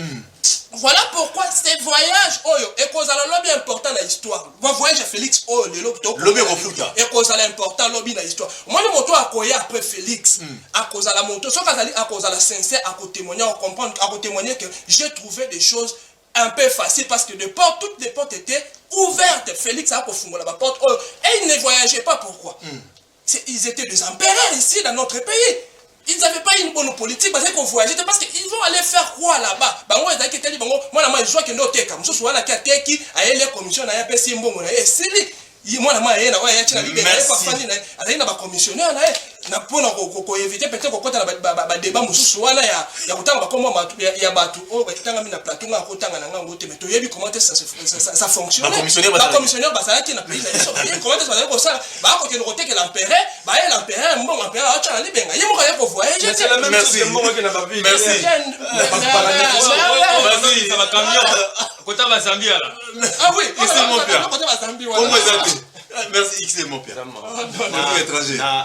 Voilà pourquoi ces voyages, et cause à lobby important dans l'histoire. Voyage à Félix, le lobby refuta. Et cause à l'important lobby dans l'histoire. Moi, le moto à Koya après Félix, à cause à la moto, soit à cause à la sincère, à témoigner, à comprendre, à témoigner que j'ai trouvé des choses un peu faciles parce que toutes les portes étaient ouvertes. Félix a confondé la porte, et ils ne voyageaient pas. Pourquoi? Ils étaient des empereurs ici dans notre pays. Ils n'avaient pas une bonne politique parce qu'on voyageait parce qu'ils vont aller faire quoi là-bas? Moi, je vois que nous sommes tous qui a les commissions, a PC Mbongo, moi, commissionnaire pour éviter peut-être qu'on débat comment ça fonctionne. Commissionnaire c'est la même chose que moi qui n'a pas vu. Merci. Ah oui, c'est mon père. Merci, X est mon père.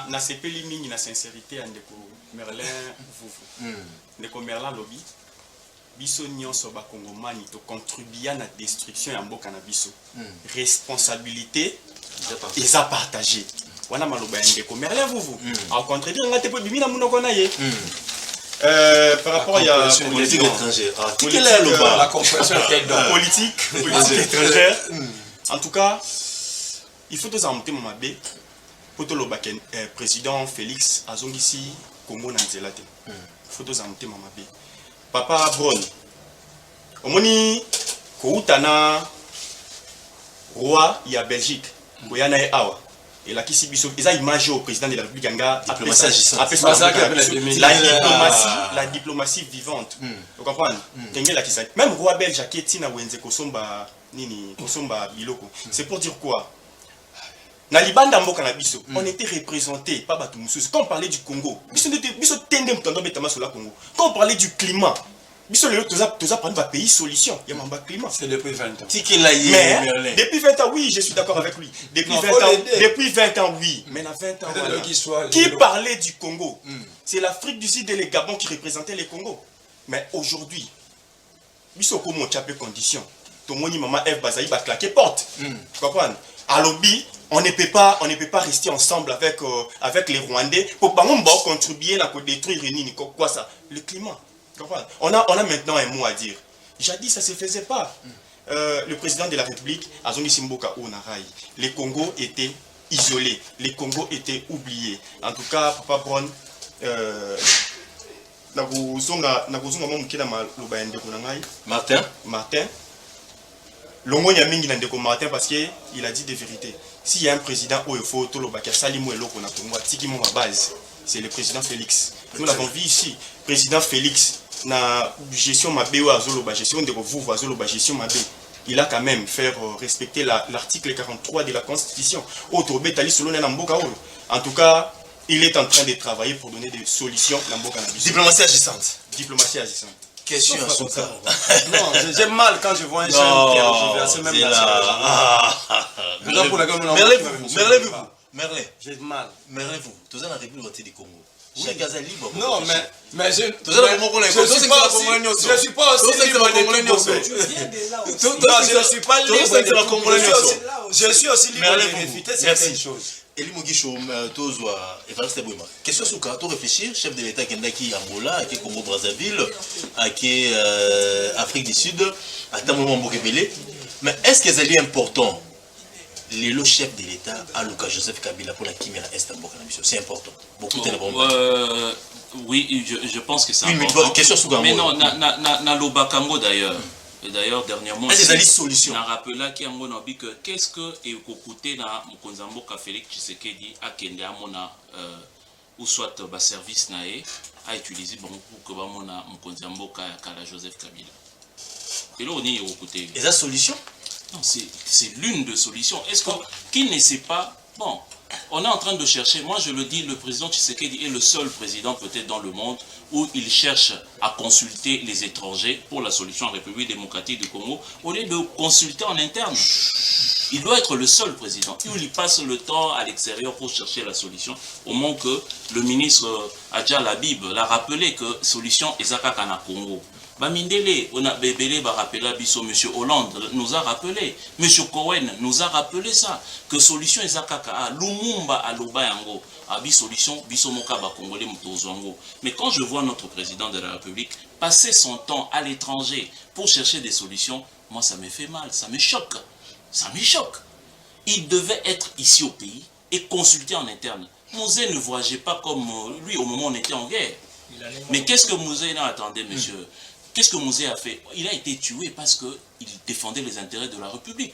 Na sepeli mingi na sincérité ndeko Merlin vuvu. Ndeko Merlin lobby. Biso nyonso ba kongomani to contribuer na destruction ya mboka na biso. Responsabilité eza partagée. Wana maloba ndeko Merlin vuvu. En contredire ngate po bimina munoko na ye. Par rapport à la politique étrangère. La compréhension politique étrangère. En tout cas, il faut tous amener mon mabé pour le président Félix Azongisi Congo Nanzelate. Il faut tous amener mon mabé. Papa Bron, omoni koutana roi ya Belgique, koyana e awa. Et là qui s'y biso, ils ont imagé au président de la République Ganga la diplomatie vivante. Vous comprenez? Même roi belge qui est na wenze kosomba nini kosomba biloko. C'est pour dire quoi? Na libanda mboka na biso, on était représenté par Batou Moussous. Quand on parlait du Congo, biso tendem tando betama sur la Congo. Quand on parlait du climat, biso lelo toza prendre pays solution ya mamba climat. C'est depuis 20 ans. Mais depuis 20 ans, oui, je suis d'accord avec lui. Depuis 20 ans, oui. Mais dans 20 ans, voilà. Qui parlait du Congo? C'est l'Afrique du Sud et les Gabon qui représentaient les Congo. Mais aujourd'hui, biso comme on chape condition. Ton moni maman Eve Bazaï va claquer porte. Tu comprends? À lobby, on ne peut pas rester ensemble avec les Rwandais pour pas contribuer à détruire quoi ça, le climat. On a maintenant un mot à dire. Jadis, ça ne se faisait pas. Le président de la République, Azoni Simboka Onarai, les Congos étaient isolés, les Congos étaient oubliés. En tout cas, Papa Brown, Martin, Longo Yamingi Nandeko Martin parce qu'il a dit des vérités. S'il y a un président où il faut tout le bac, Salimou et Loko Nakongo, Tiki ma base, c'est le président Félix. Nous l'avons vu ici, président Félix, na gestion Mabé ou Azoloba, gestion de vous, Azoloba, gestion Mabé. Il a quand même fait respecter l'article 43 de la Constitution. En tout cas, il est en train de travailler pour donner des solutions. Diplomatie agissante. Diplomatie agissante. Question à Souka. Non, j'aime mal quand je vois un jeune qui a arrivé même Merlez-vous. Merlez. J'ai mal. Merlez-vous. Tous en République du Congo. Chacun est libre. Non, mais je suis pas aussi libre de tout. Je suis pas libre. Je suis aussi libre de réfuter certaines choses. Eli Mogisho Tozwa Evariste Boima. Question Souka, tu réfléchir, chef de l'État qui est Angola, qui est Congo Brazzaville, qui est Afrique du Sud, à Tamouman Bokebele. Mais est-ce que c'est important le chef de l'État à Lucas Joseph Kabila pour la Kimera Est en Bokanamisio? C'est important. Beaucoup de oui, je pense que c'est important. Question Souka. Mais non, na Lobakango d'ailleurs. Et d'ailleurs, dernièrement, on a rappelé que qu'est-ce que écouté dans Mkonzamboka Félix Tshisekedi à Kende Amona ou soit le service naé a utilisé pour que Bamona Mkonzamboka Kala Joseph Kabila. Et là, on est écouté. Et la solution? Non, c'est l'une des solutions. Est-ce qu'il ne sait pas? Bon, on est en train de chercher, moi je le dis, le président Tshisekedi est le seul président peut-être dans le monde où il cherche à consulter les étrangers pour la solution en République démocratique du Congo, au lieu de consulter en interne. Il doit être le seul président. Il passe le temps à l'extérieur pour chercher la solution, au moment que le ministre Adja Labib l'a rappelé que solution est Zakakana Congo. Bamindele, on a bébélé, Bisso, M. Hollande nous a rappelé, M. Cohen nous a rappelé ça, que solution est Zakaka, Lumumba à Lobayango, Abi solution, Bisso Mokaba Congolais Mutozwango. Mais quand je vois notre président de la République passer son temps à l'étranger pour chercher des solutions, moi ça me fait mal, ça me choque. Ça me choque. Il devait être ici au pays et consulter en interne. Mouzé ne voyageait pas comme lui au moment où on était en guerre. Mais qu'est-ce que Mouzé attendait, monsieur? Qu'est-ce que Mouzé a fait? Il a été tué parce qu'il défendait les intérêts de la République.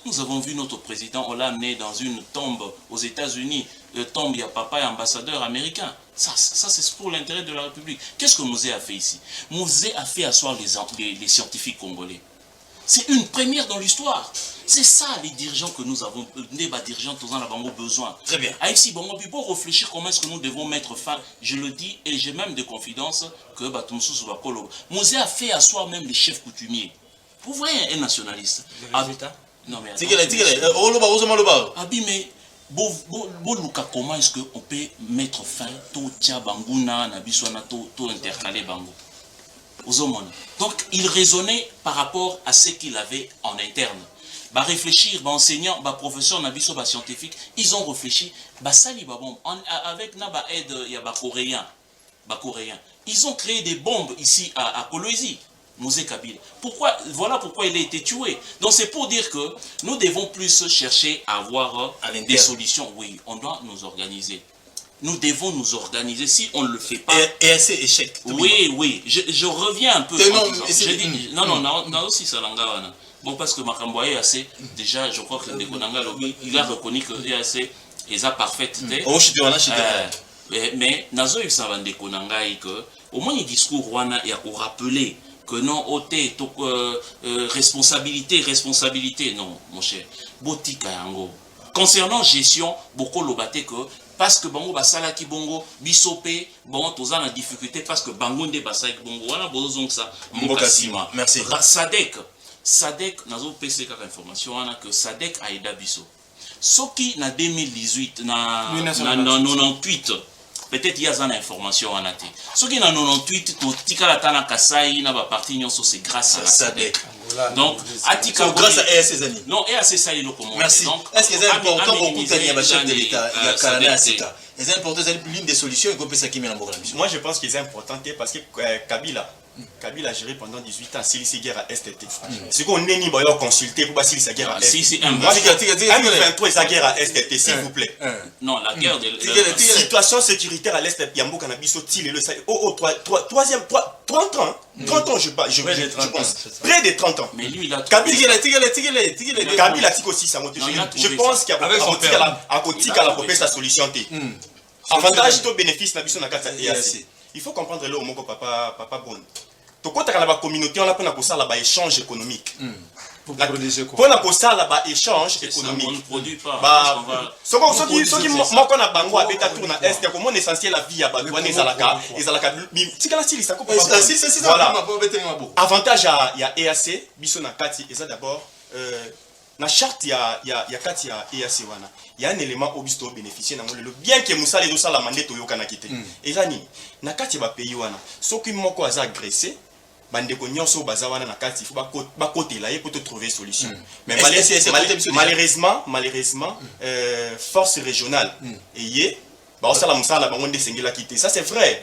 Nous avons vu notre président, on l'a amené dans une tombe aux États-Unis. Tombe, il y a papa et ambassadeur américain. Ça c'est pour l'intérêt de la République. Qu'est-ce que Mouzé a fait ici? Mouzé a fait asseoir les scientifiques congolais. C'est une première dans l'histoire. C'est ça les dirigeants que nous avons, les dirigeants tous en avons besoin. Très bien. Ici, pour réfléchir comment est-ce que nous devons mettre fin, je le dis et j'ai même des confidences que Batumsous va Kolo. Mouzé a fait asseoir même les chefs coutumiers. Vous voyez un nationaliste. Non mais mais comment est-ce qu'on peut mettre fin tout Tchabanguna, Nabiswana, tout intercalé Bango. Donc il raisonnait par rapport à ce qu'il avait en interne. Bah réfléchir, bah enseignant, bah professeur, nabiso, bah scientifique, ils ont réfléchi. Bah sali, bah bombe. Avec na bah aide, il y a bah coréen. Ils ont créé des bombes ici à Kolwezi, Mouzé Kabila. Voilà pourquoi il a été tué. Donc c'est pour dire que nous devons plus chercher à avoir des solutions. Oui, on doit nous organiser. Nous devons nous organiser. Si on ne le fait pas... Et assez échec. Oui. Je reviens un peu. Non, aussi ça l'anga. Bon, parce que Makamboye assez, déjà, je crois que Ndekonanga Lobby, il a reconnu que EAC est parfaite. Mais Nazo il s'en va Ndekonanga que au moins il discours Rwanda il a rappelé que non, responsabilité, non, mon cher. Botika yango. Concernant gestion, beaucoup l'ont battu que parce que bango basala ki bongo bisope bon toza na difficulté parce que bango nde basala ki bongo wana bozong ça Mboka Sima. Merci. Sadek nazo pese kaka information wana que Sadek a aidé biso soki na 2018 na 98 peut-être il y a une information wana te soki na 98 to tikala tana Kasai na ba parti nyonso c'est grâce à Sadek. Donc atika grâce à EAC Zani. Non, EAC ça il comment. Merci. Donc est-ce que c'est important pour Koutani à chef de l'État il y a Kalana Sika. C'est important c'est l'une des solutions et qu'on peut s'acquimer dans Mogambique. Moi je pense que c'est important parce que Kabila a géré pendant 18 ans si guerre à STT. Ce qu'on n'est ni pas consulté pour si la guerre à STT. Moi je 23 la guerre à STT s'il vous plaît. Non, la guerre de situation sécuritaire à l'est Yambo Canabiso Til le 30 ans. 30 ans je pense. Près de 30 ans. Mais lui il a Kabila Tiko aussi ça je pense qu'il y a à côté à la propose sa solution T. Avantage to bénéfice na biso na kata EAC. Il faut comprendre le mot papa bon. To kota kala ba communauté on a pena ko sala ba échange économique. Pour produire quoi? Pour na ko sala ba échange économique. On ne produit pas. Ba soki moko na bango abeta tour na est comme essentiel la vie ya ba wana ezalaka tikala style ça ko voilà. Avantage ya EAC biso na kati eza d'abord na charte ya kati ya EAC wana il y a un élément obisto bénéficier na le bien que musala do sala mandate yoka na kité eza nini na kati ba pays wana soki moko aza agressé bandeko nyonso baza wana na kati il faut ba kotela ye pour te trouver solution mais malheureusement force régionale et yé ba osala musala bango ndesengela kité ça c'est vrai